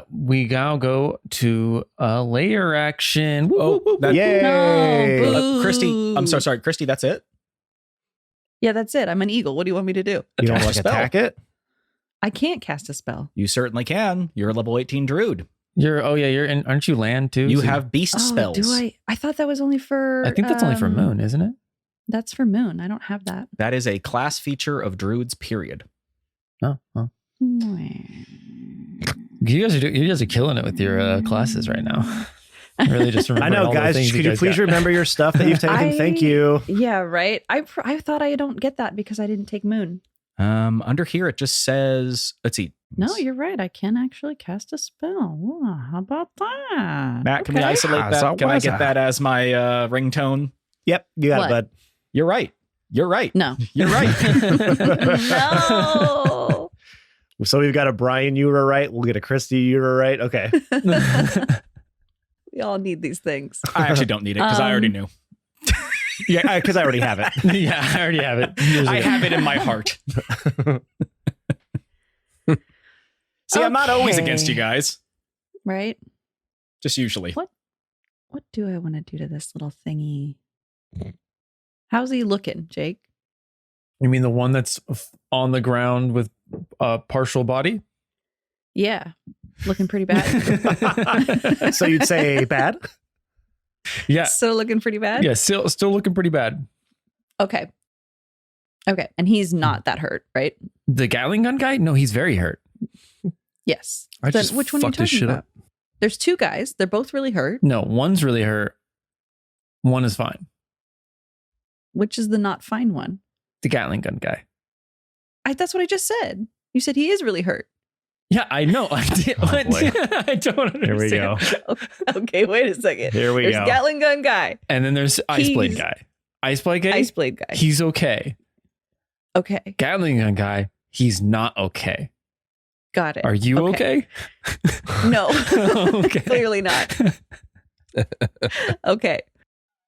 We now go to layer action. Woo, woo, woo,
that-
woo.
Yay.
No, boo.
Christy, I'm sorry, Christy, that's it?
Yeah, that's it. I'm an eagle. What do you want me to do?
You don't
Cast
like
a spell.
attack it?
I can't cast a spell.
You certainly can. You're a level 18 druid.
You're in. Aren't you land too?
You
So-
have beast spells.
Do I? I thought that was only for.
I think that's only for moon, isn't it?
That's for moon. I don't have that.
That is a class feature of druids, period.
Oh. You guys are killing it with your classes right now. I really just remember.
I know, guys. Could you please remember your stuff that you've taken? Thank you.
Yeah, right. I thought I don't get that because I didn't take moon.
Under here, it just says, let's see.
No, you're right. I can actually cast a spell. Ooh, how about that?
Matt, can we
Okay.
isolate that? Can I get that as my ringtone?
Yep, you got
What?
it, bud.
You're right. You're right.
No.
You're right.
No.
So we've got a Brian, you were right. We'll get a Christy, you were right. Okay.
We all need these things.
I actually don't need it because I already knew.
Yeah, because I already have it.
Yeah, I already have it. Years
I
ago.
have it in my heart. See, I'm not always
Okay.
against you guys.
Right?
Just usually.
What do I want to do to this little thingy? How's he looking, Jake?
You mean the one that's on the ground with a partial body?
Yeah. Looking pretty bad.
So you'd say bad?
Yeah.
So looking pretty bad?
Yeah, still looking pretty bad.
Okay. Okay. And he's not that hurt, right?
The Gatling gun guy? No, he's very hurt.
Yes.
I
Then
just
which one are you
fucked this
talking
shit
about?
up.
There's two guys. They're both really hurt.
No, one's really hurt. One is fine.
Which is the not fine one?
The Gatling gun guy.
That's what I just said. You said he is really hurt.
Yeah, I know. I did.
Oh, boy.
I don't understand.
Here we go.
Okay, wait a second.
Here we
There's
go.
Gatling gun guy.
And then there's Iceblade
He's-
guy. Iceblade guy?
Ice blade guy.
He's okay.
Okay.
Gatling gun guy, he's not okay.
Got it.
Are you okay?
No.
Okay.
Clearly not. Okay.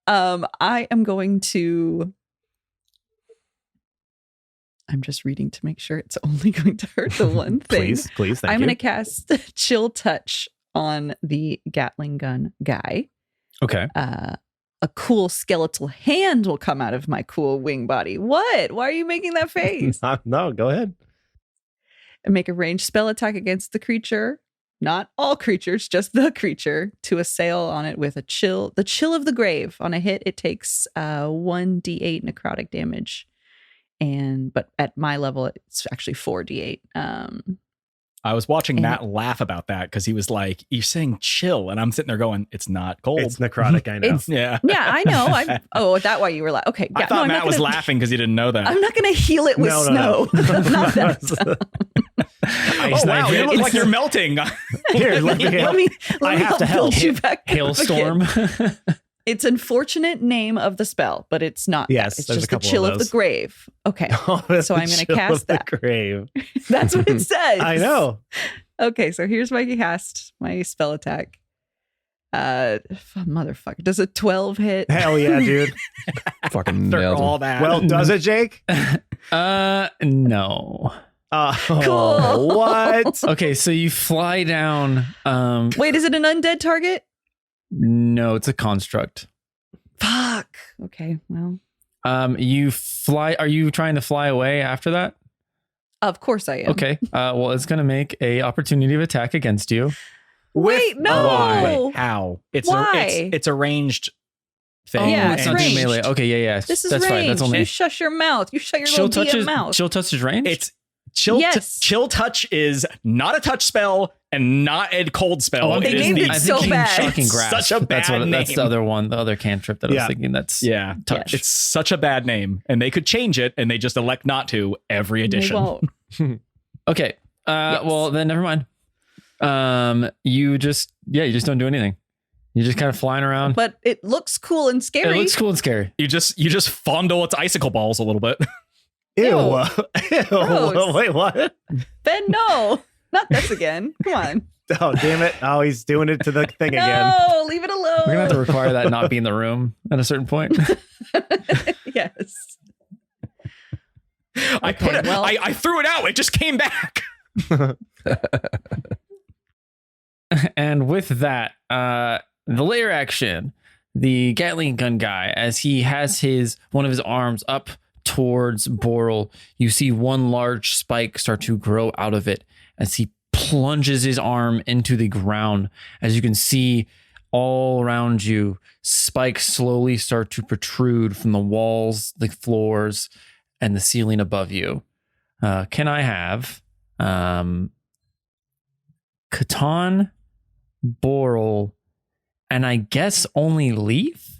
I am going to. I'm just reading to make sure it's only going to hurt the one thing.
Please, thank
I'm
you.
going to cast Chill Touch on the Gatling gun guy.
Okay.
A cool skeletal hand will come out of my cool wing body. What? Why are you making that face?
No, go ahead.
And make a ranged spell attack against the creature. Not all creatures, just the creature, to assail on it with the chill of the grave. On a hit, it takes 1d8 necrotic damage. But at my level, it's actually 4d8.
I was watching
And-
Matt laugh about that because he was like, "You're saying chill," and I'm sitting there going, "It's not cold."
It's necrotic, I know.
It's-
yeah.
Yeah, I know. That why you were like, okay.
I thought
I'm
Matt
not
was
gonna-
laughing because he didn't know that.
I'm not going to heal it with
No.
snow. Not that.
Oh wow, you look like you're melting.
Here, let me help.
Let
I
me
have to
build
help.
you back up
Hailstorm.
again. It's unfortunate name of the spell, but it's not.
Yes,
that. It's
there's a
just the
couple of
chill of the
those.
grave. Okay, So I'm gonna
Chill
cast
of the
that.
grave.
that's what it says.
I know.
Okay, so here's my cast, my spell attack. Motherfucker, does a 12 hit?
Hell yeah, dude.
Fucking
After
nailed
all
him.
that.
Well, does it, Jake?
No.
Oh,
Cool.
what?
Okay, so you fly down.
Wait, is it an undead target?
No, it's a construct.
Fuck. Okay, well,
You fly. Are you trying to fly away after that?
of course I am.
Okay. Well, it's gonna make a opportunity of attack against you.
Wait, no.
Why? How?
Why?
It's arranged thing.
Oh,
Yeah,
it's
it's
not doing
ranged.
melee. Okay, yeah.
This is
that's
range.
fine. That's only
You shush your mouth. You shut your
chill
little
touches.
DM mouth.
Chill touches range.
It's chill.
Yes.
Chill touch is not a touch spell and not a cold spell.
Oh, I'm
They
thinking-
named it
I
so
think
bad.
Shocking
It's
grasp.
such a
That's
bad
That's
name.
the other one. The other cantrip that I was
Yeah.
thinking. That's
Yeah,
touch.
it's such a bad name, and they could change it, and they just elect not to every
They
edition.
won't.
Okay.
Yes.
Well, then never mind. You just don't do anything. You're just kind of flying around.
But it looks cool and scary.
It looks cool and scary.
You just fondle its icicle balls a little bit.
Ew.
Ew.
Ew.
Gross.
Wait, what?
Ben, no. Not this again. Come on.
Oh, damn it. Oh, he's doing it to the thing again.
No, leave it alone.
We're gonna have to require that not be in the room at a certain point.
Yes.
I put it.
well-
I threw it out. It just came back.
And with that, the layer action, the Gatling gun guy, as he has one of his arms up towards Boral, you see one large spike start to grow out of it as he plunges his arm into the ground. As you can see all around you, spikes slowly start to protrude from the walls, the floors, and the ceiling above you. Can I have Catan, Boral, and I guess only Leaf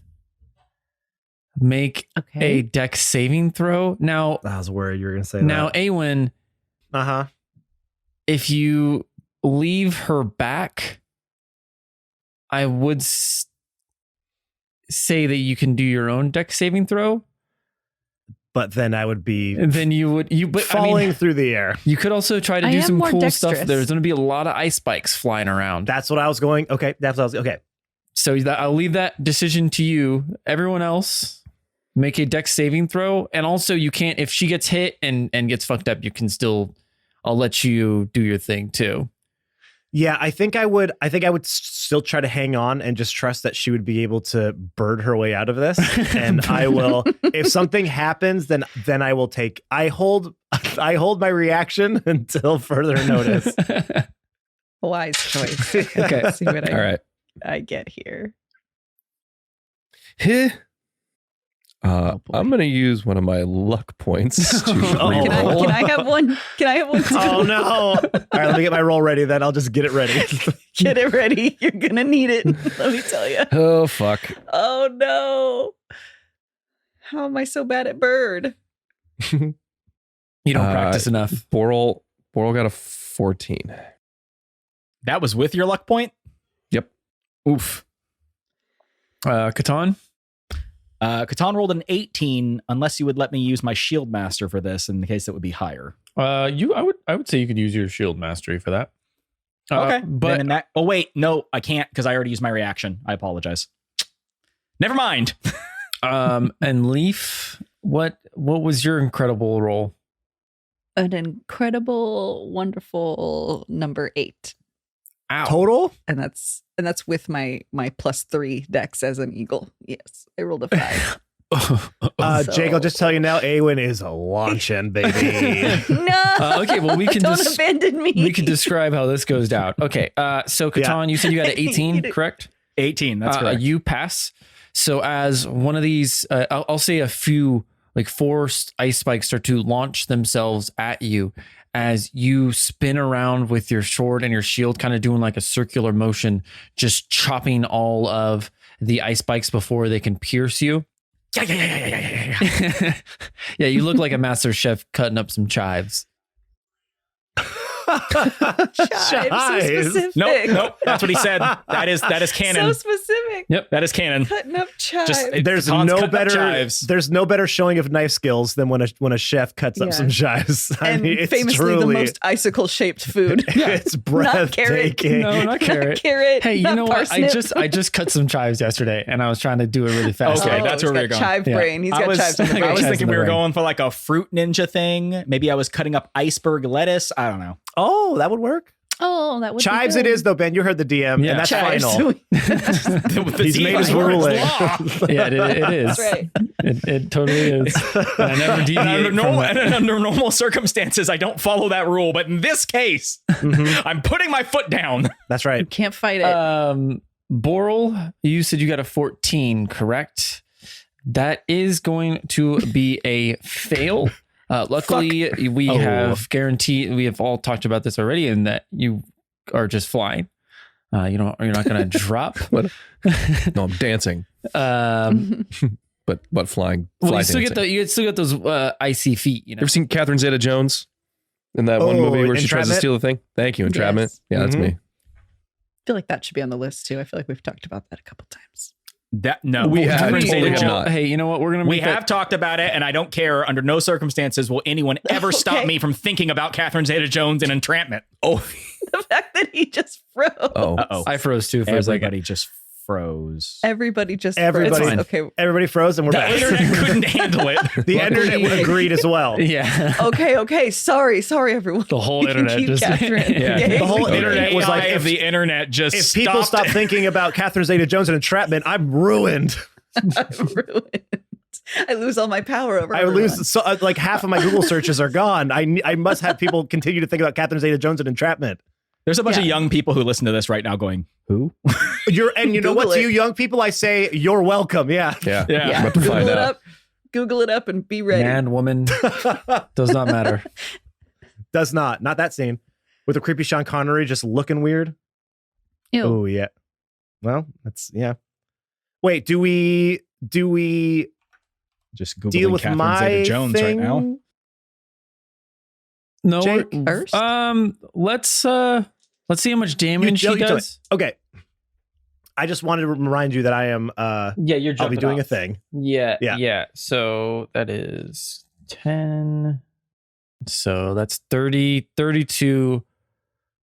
make a dex saving throw? Now,
I was worried you were going to say
now,
that.
Awen,
Uh-huh.
if you leave her back, I would say that you can do your own dex saving throw.
But then I would be
And then but
falling
I mean,
through the air.
you could also try to
I
do
am
some
more
cool
dexterous.
stuff. There's going to be a lot of ice spikes flying around.
That's what I was going. Okay. That's what I was. Okay.
So I'll leave that decision to you. Everyone else, make a dex saving throw. And also, you can't, if she gets hit and gets fucked up, you can still, I'll let you do your thing too.
Yeah, I think I would still try to hang on and just trust that she would be able to bird her way out of this. And I will, if something happens, then I will I hold my reaction until further notice.
Wise choice.
Okay.
Let's see what
All right.
I get here.
Heh.
boy.
I'm going to use one of my luck points to
Oh.
reroll.
Can I have one? Can I have one too?
Oh no. All right, let me get my roll ready then. I'll just get it ready.
Get it ready. You're gonna need it. Let me tell you.
Oh, fuck.
Oh no. How am I so bad at bird?
You don't practice enough.
Boral got a 14.
That was with your luck point?
Yep.
Oof.
Catan?
Catan rolled an 18 unless you would let me use my shield master for this, in the case it would be higher.
I would say you could use your shield mastery for that.
Okay.
But
Then in that, oh wait, no, I can't because I already used my reaction. I apologize. Never mind.
and Leaf, what was your incredible roll?
An incredible, wonderful number 8.
Ow.
Total?
And that's with my +3 dex as an eagle. Yes. I rolled a 5.
Jake, I'll just tell you now, Awen is a launching, baby.
No.
Okay, well we can
Don't abandon me.
we can describe how this goes down. Okay, so Catan, you said you got an 18, correct?
18, that's correct.
You pass. So as one of these, I'll say a few, like 4 ice spikes start to launch themselves at you as you spin around with your sword and your shield, kind of doing like a circular motion, just chopping all of the ice spikes before they can pierce you.
Yeah.
Yeah, you look like a master chef cutting up some chives.
Chives, so specific.
Nope. That's what he said. That is canon.
So specific.
Yep.
That is canon.
Cutting up chives.
There's
Catan's
no
cutting up
better
chives.
there's no better showing of knife skills than when a chef cuts up
Yeah.
some chives. I
and
mean, it's
famously
truly,
the most icicle-shaped food.
it's breathtaking.
No, not carrot.
Carrot.
Hey, you
not
know what?
parsnip.
I just cut some chives yesterday, and I was trying to do it really fast.
Okay,
Oh,
that's
he's
where
got
we're going.
Chive
Yeah.
brain. He's got chives in the
I
brain.
I was
Chives
thinking
in
we
the
were
brain.
going for like a fruit ninja thing. Maybe I was cutting up iceberg lettuce. I don't know.
Oh, that would work.
Oh, that would
Chives
be
it
good.
is though, Ben. You heard the DM,
Yeah.
and that's
Chives.
final. He's made his ruling.
Yeah, it is.
That's right.
It totally is. And I never deviate from that.
And under normal circumstances, I don't follow that rule. But in this case,
Mhm.
I'm putting my foot down.
That's right.
Can't fight it.
Boral, you said you got a 14, correct? That is going to be a fail. Luckily, we have guaranteed. We have all talked about this already, and that you are just flying. You're not going to drop.
No, I'm dancing, but flying.
Well,
fly
you still
dancing.
get still get those icy feet. You know.
Ever seen Catherine Zeta-Jones in that one
Oh,
movie where she tries to
Entrapment?
steal the thing? Thank you, Entrapment.
Yes.
Yeah, that's
Mhm.
me.
I feel like that should be on the list too. I feel like we've talked about that a couple times.
No,
We have
Catherine
totally
Zeta-Jones-
not.
Hey, you know what? We're gonna.
We
make
have talked about it, and I don't care. Under no circumstances will anyone ever stop
Okay.
me from thinking about Catherine Zeta-Jones and entrapment.
Oh,
The fact that He just froze.
Oh.
Uh-oh.
I froze too for a second.
Everybody just froze.
Everybody just
Everybody-
froze. Okay.
Everybody froze and we're
The
back.
internet couldn't handle it.
The internet agreed as well.
Yeah.
Okay. Sorry, everyone.
The whole
You can
internet
keep
just
Catherine.
Yeah.
The whole
The
internet was like,
AI of
if,
the internet just
if people
stopped
stop thinking about Catherine Zeta-Jones and entrapment, I'm ruined.
I'm ruined. I lose all my power over.
I
everyone.
lose so, like half of my Google searches are gone. I must have people continue to think about Catherine Zeta-Jones and entrapment.
There's a bunch of
Yeah.
young people who listen to this right now going, who?
And you know what?
Google
To
it.
you young people, I say you're welcome. Yeah.
Yeah.
Yeah.
Yeah.
I'm about to find
Google it
out.
up. Google it up and be ready.
Man, woman, does not matter.
Does not that scene with the creepy Sean Connery just looking weird.
Ew.
Oh yeah. Well, that's yeah. Wait, do we
Just Googling
deal with
Catherine
my
Zeta-Jones
thing?
right now.
No,
Jake?
First?
let's see how much damage
You
he
tell
does.
Okay. I just wanted to remind you that I am
Yeah, you're
I'll be
jumping
doing
off.
a thing.
Yeah,
Yeah.
yeah. So that is 10. So that's 32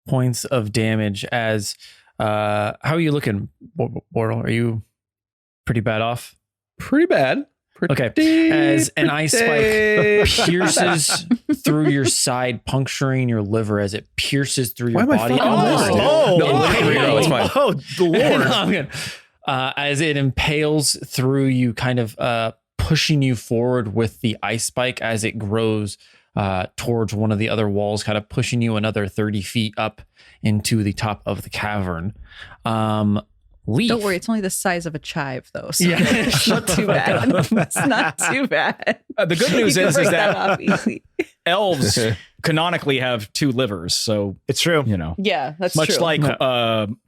points of damage as how are you looking, Bortle? Are you pretty bad off?
Pretty bad.
Okay. As an ice spike
pretty-
pierces through your side, puncturing your liver as it pierces through
Why
your
am I
body.
fucking
Almost-
listening?
Oh,
No,
okay.
no, it's fine.
Oh, the
No,
Lord.
I'm good. As it impales through you, kind of pushing you forward with the ice spike as it grows towards one of the other walls, kind of pushing you another 30 feet up into the top of the cavern. Leaf.
Don't worry, it's only the size of a chive, though. So
Yeah.
it's not too bad. It's not too bad.
The good news
You can
is
break
that
off easy.
elves canonically have 2 livers. So,
It's true.
you know,
Yeah, that's
much
true.
like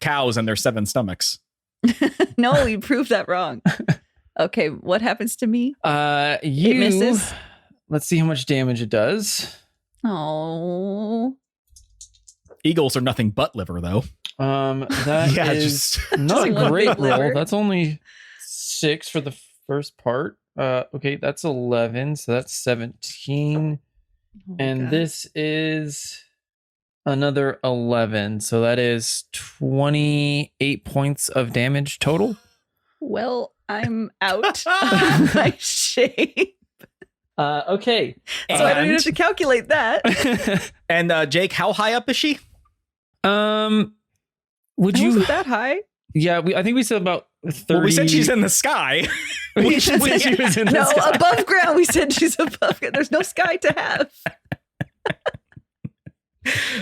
cows and their 7 stomachs.
No, you proved that wrong. Okay, what happens to me?
You
misses?
Let's see how much damage it does.
Oh,
Eagles are nothing but liver, though.
That
Yeah,
is
just
not
Just
a
one
great
big
roll.
liver.
That's only 6 for the first part. Okay, that's 11, so that's 17.
Oh,
And
God.
this is another 11, so that is 28 points of damage total.
Well, I'm out of my shape,
Okay.
so I don't even have to calculate that.
And Jake, how high up is she?
Would
It
you?
wasn't that high?
Yeah, I think we said about 30.
Well, we said she's in the sky.
We said she was in the
No,
sky.
above ground. We said she's above ground. There's no sky to have.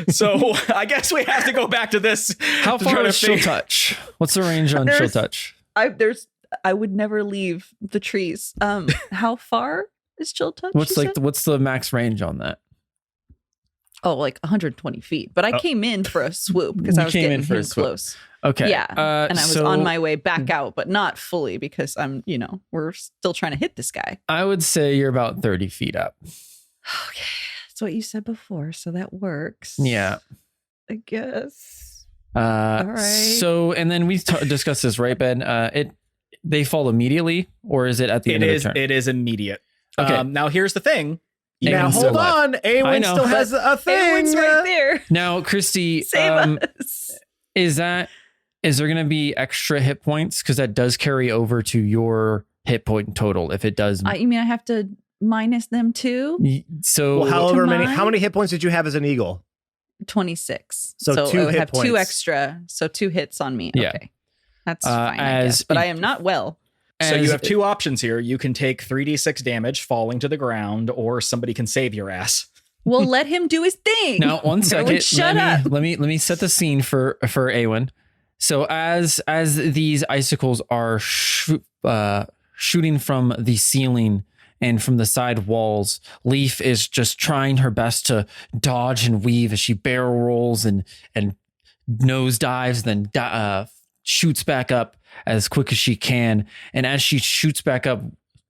So I guess we have to go back to this.
How
to
far
try to
is chill
figure-
touch? What's the range on chill
There's-
touch?
I would never leave the trees. How far is chill touch?
What's
you
like
said?
what's the max range on that?
Oh, like 120 feet. But I
Oh.
came in for a swoop because I
You
was
came in
getting
for a
him
swoop.
close.
Okay.
Yeah. And I was
so
on my way back out, but not fully because we're still trying to hit this guy.
I would say you're about 30 feet up.
Okay. That's what you said before. So that works.
Yeah.
I guess.
Right.
right.
So, and then we discussed this, right, Ben? They fall immediately, or is it at the end of the turn?
It is immediate.
Okay.
Now here's the thing.
Now,
Now
Awen's
hold
still alive.
on. Awen
know.
still has a thing.
Everyone's right there.
Now, Christy,
Save us.
is there going to be extra hit points? Because that does carry over to your hit point total. If it does,
You mean I have to minus them too?
so
Well, however
To
many,
mine?
how many hit points did you have as an eagle?
26.
So
I
2
would
hit
have
points.
2 extra. So 2 hits on me.
Yeah.
Okay. That's fine, I
as-
guess. But I am not well.
So you
as-
have 2 options here. You can take 3d6 damage falling to the ground, or somebody can save your ass.
Well, let him do his thing.
Now, one second.
Everyone shut up.
Let me set the scene for Awen. So as these icicles are shooting from the ceiling and from the side walls, Leaf is just trying her best to dodge and weave as she barrel rolls and nose dives, then shoots back up as quick as she can. And as she shoots back up,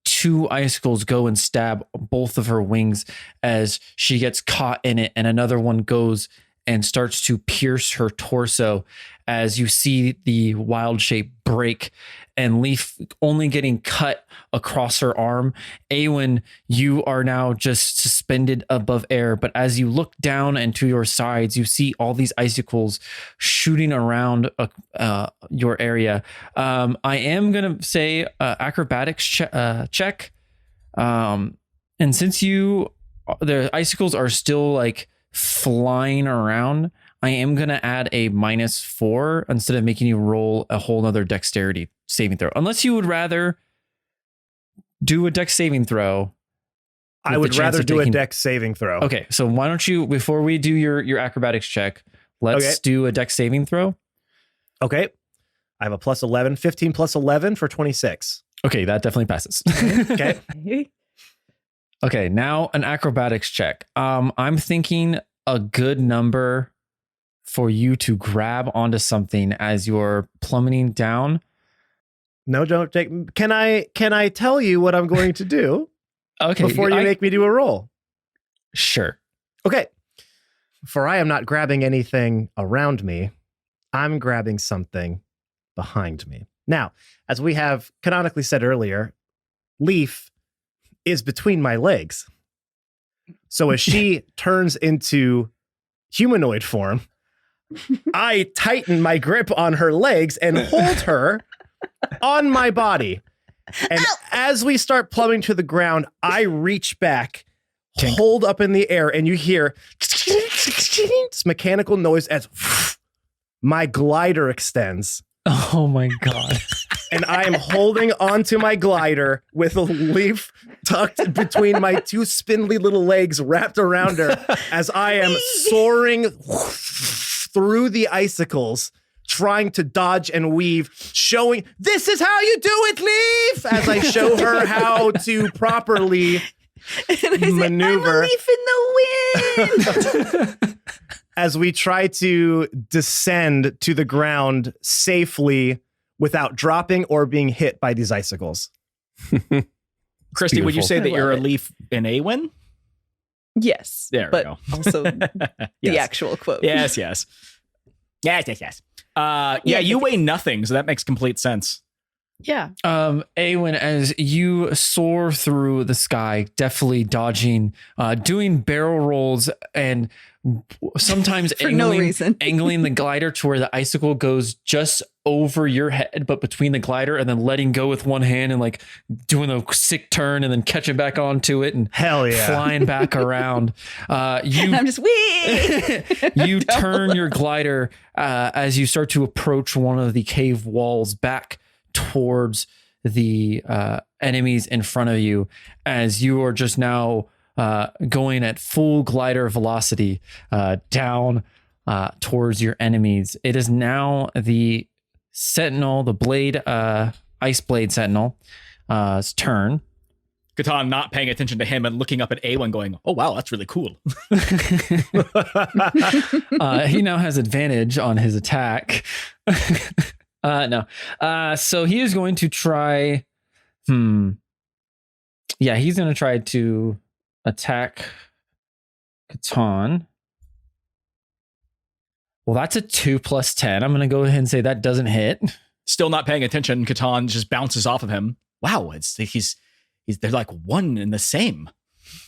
2 icicles go and stab both of her wings as she gets caught in it, and another one goes and starts to pierce her torso as you see the wild shape break and Leaf only getting cut across her arm. Awen, you are now just suspended above air, but as you look down and to your sides, you see all these icicles shooting around your area. I am going to say acrobatics check. And since the icicles are still like flying around, I am going to add a -4 instead of making you roll a whole nother dexterity saving throw. Unless you would rather do a dex saving throw.
I would rather do a dex saving throw.
Okay, so why don't you, before we do your acrobatics check, let's do a dex saving throw.
Okay. I have a +11, 15 plus 11 for 26.
Okay, that definitely passes.
Okay.
Okay, now an acrobatics check. I'm thinking a good number for you to grab onto something as you're plummeting down.
No, don't take. Can I tell you what I'm going to do?
Okay,
before you make me do a roll.
Sure.
Okay. For I am not grabbing anything around me. I'm grabbing something behind me. Now, as we have canonically said earlier, Leaf is between my legs. So as she turns into humanoid form, I tighten my grip on her legs and hold her on my body. And as we start plummeting to the ground, I reach back, hold up in the air, and you hear this mechanical noise as my glider extends.
Oh my God.
And I am holding onto my glider with a Leaf tucked between my two spindly little legs wrapped around her as I am soaring through the icicles, trying to dodge and weave, showing this is how you do it, Leaf, as I show her how to properly maneuver.
I'm a leaf in the wind.
As we try to descend to the ground safely without dropping or being hit by these icicles.
Christy, would you say
I
that you're a
love it.
leaf in Awen?
Yes.
There we
but
go.
also the
Yes.
actual quote.
Yes. You weigh nothing, so that makes complete sense.
Yeah.
Awen, as you soar through the sky, definitely dodging, doing barrel rolls, and sometimes
For no reason.
angling the glider to where the icicle goes just over your head, but between the glider, and then letting go with one hand and like doing a sick turn and then catching back onto it and
Hell yeah.
flying back around.
And I'm just wee.
You turn your glider as you start to approach one of the cave walls back towards the enemies in front of you, as you are just now going at full glider velocity down towards your enemies. It is now the Sentinel, the blade, Ice Blade Sentinel, turn.
Catan not paying attention to him and looking up at Awen going, oh, wow, that's really cool.
He now has advantage on his attack. No. So he is going to try. Yeah, he's going to try to attack Catan. Well, that's a 2 + 10. I'm going to go ahead and say that doesn't hit.
Still not paying attention. Catan just bounces off of him. Wow, they're like one and the same.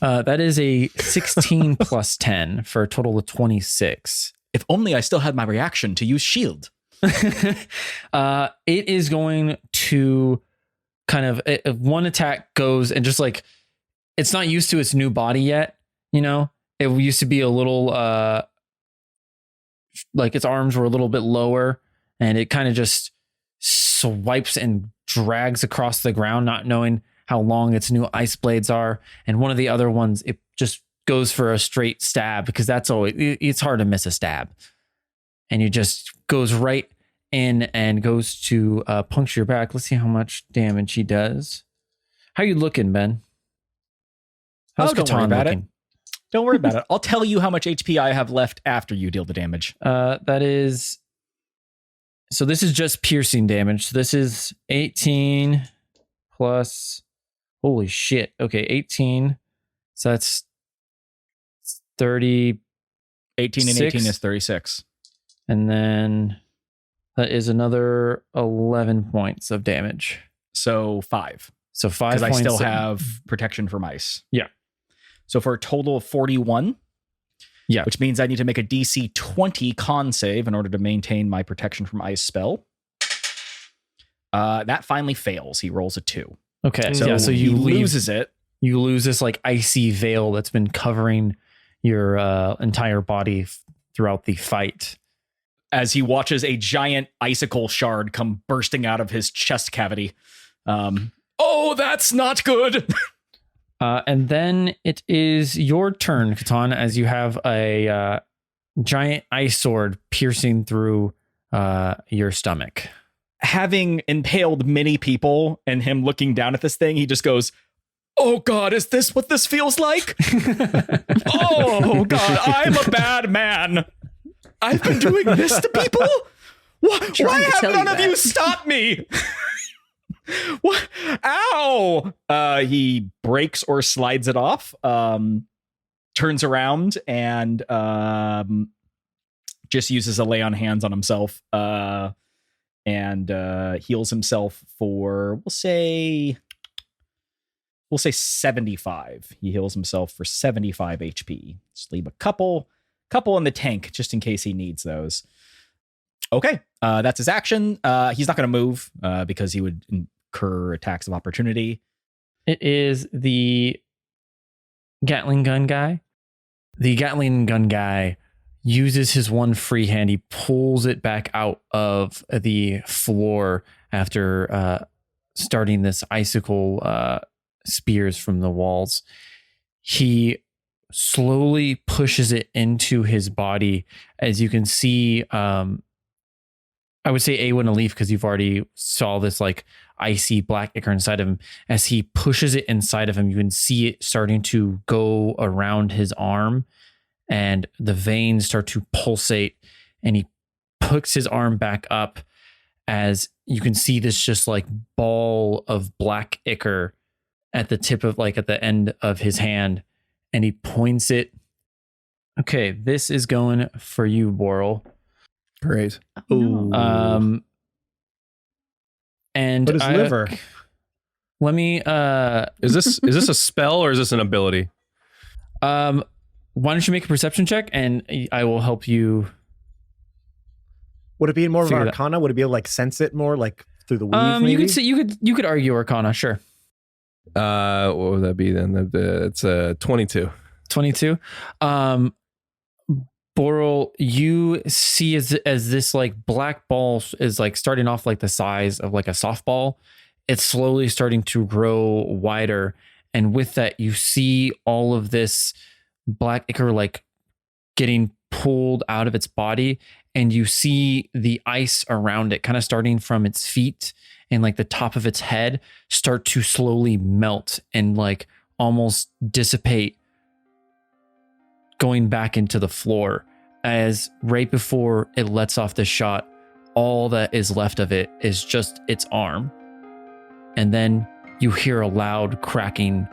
That is a 16 + 10 for a total of 26.
If only I still had my reaction to use shield.
It is going to kind of one attack goes and just like it's not used to its new body yet. You know, it used to be a little like its arms were a little bit lower, and it kind of just swipes and drags across the ground, not knowing how long its new ice blades are. And one of the other ones, it just goes for a straight stab, because that's always, it's hard to miss a stab. And it just goes right in and goes to puncture your back. Let's see how much damage he does. How you looking, Ben? How's
don't worry
Catan
about it.
looking?
Don't worry about it. I'll tell you how much HP I have left after you deal the damage.
That is, so this is just piercing damage. So this is 18 plus, holy shit. Okay, 18. So that's 38.
18 and 18 is 36.
And then that is another 11 points of damage.
So 5.
So 5
Because
points.
I still have protection from ice.
Yeah.
So for a total of 41.
Yeah.
Which means I need to make a DC 20 con save in order to maintain my protection from ice spell. That finally fails. He rolls a 2.
Okay.
So,
so
he
you
loses it.
You lose this like icy veil that's been covering your entire body throughout the fight.
As he watches a giant icicle shard come bursting out of his chest cavity. Oh, that's not good.
And then it is your turn, Catan, as you have a giant ice sword piercing through your stomach.
Having impaled many people and him looking down at this thing, he just goes, oh God, is this what this feels like? Oh God, I'm a bad man. I've been doing this to people? Why have none of you stopped me? What? Ow! He breaks or slides it off, turns around and just uses a lay on hands on himself and heals himself for, we'll say 75. He heals himself for 75 HP. Just leave a couple in the tank just in case he needs those. Okay, that's his action. He's not going to move because he would incur attacks of opportunity.
It is the Gatling gun guy. The Gatling gun guy uses his one free hand. He pulls it back out of the floor after starting this icicle spears from the walls. He slowly pushes it into his body. As you can see, I would say A1 a leaf because you've already saw this like icy black ichor inside of him. As he pushes it inside of him, you can see it starting to go around his arm and the veins start to pulsate, and he picks his arm back up as you can see this just like ball of black ichor at the tip of like at the end of his hand, and he points it. Okay, this is going for you, Boral.
Great.
Ooh.
And
But his liver.
Let me
Is this a spell or is this an ability?
why don't you make a perception check and I will help you.
Would it be more of an
Figure that-
arcana? Would it be able to like sense it more like through the weave?
You
maybe?
could say you could argue Arcana, sure.
What would that be then? It's 22.
22. Boral, you see as this like black ball is like starting off like the size of like a softball, it's slowly starting to grow wider, and with that you see all of this black ichor like getting pulled out of its body, and you see the ice around it kind of starting from its feet and like the top of its head start to slowly melt and like almost dissipate, going back into the floor. As right before it lets off the shot, all that is left of it is just its arm. And then you hear a loud cracking,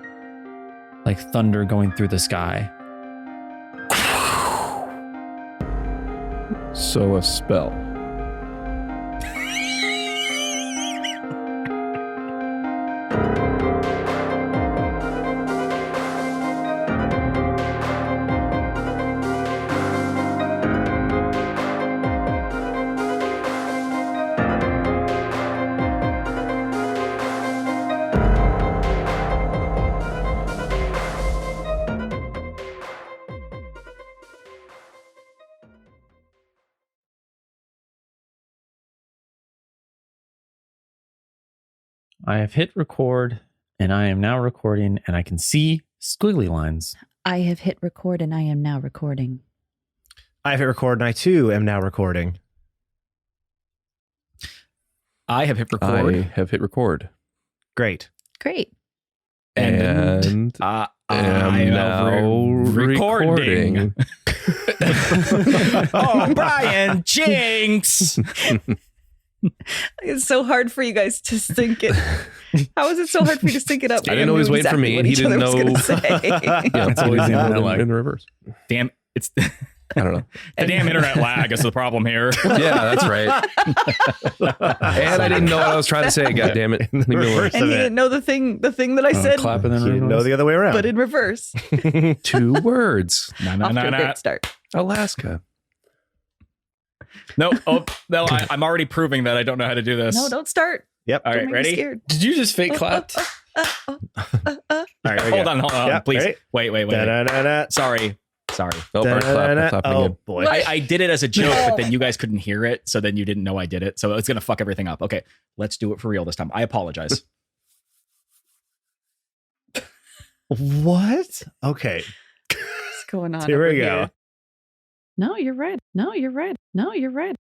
like thunder going through the sky.
So a spell.
I have hit record and I am now recording, and I can see squiggly lines.
I have hit record and I am now recording.
I've hit record and I too am now recording.
I have hit record.
I have hit record.
Great.
Great.
And
I
am now recording.
Oh, Brian, jinx.
It's so hard for you guys to sync it. How is it so hard for you to sync it up?
I didn't know he was waiting for me, and he didn't know.
Say.
Yeah, it's always in reverse.
Damn, it's
I don't know.
The damn internet lag is the problem here.
Yeah, that's right. And I didn't know what I was trying to say. God damn it! Leave me alone.
Reverse
And
of
he
it.
didn't know the thing that I said,
Clapping in
You know the other way around.
but in reverse.
2 words.
Nah,
Off to a great start.
Alaska.
No, I'm already proving that I don't know how to do this.
No, don't start.
Yep.
All
Don't
right,
make me
ready?
scared.
Did you just fake clapped?
All right,
There we
hold
go.
on,
Yep,
please.
ready?
Wait.
Da-da-da-da.
Sorry.
Oh, Bart, clap
Oh
again.
boy.
I did it as a joke, but then you guys couldn't hear it, so then you didn't know I did it. So it's gonna fuck everything up. Okay, let's do it for real this time. I apologize.
What? Okay.
What's going on?
Here
over
we go.
here?
No, you're right. No, you're right. No, you're right.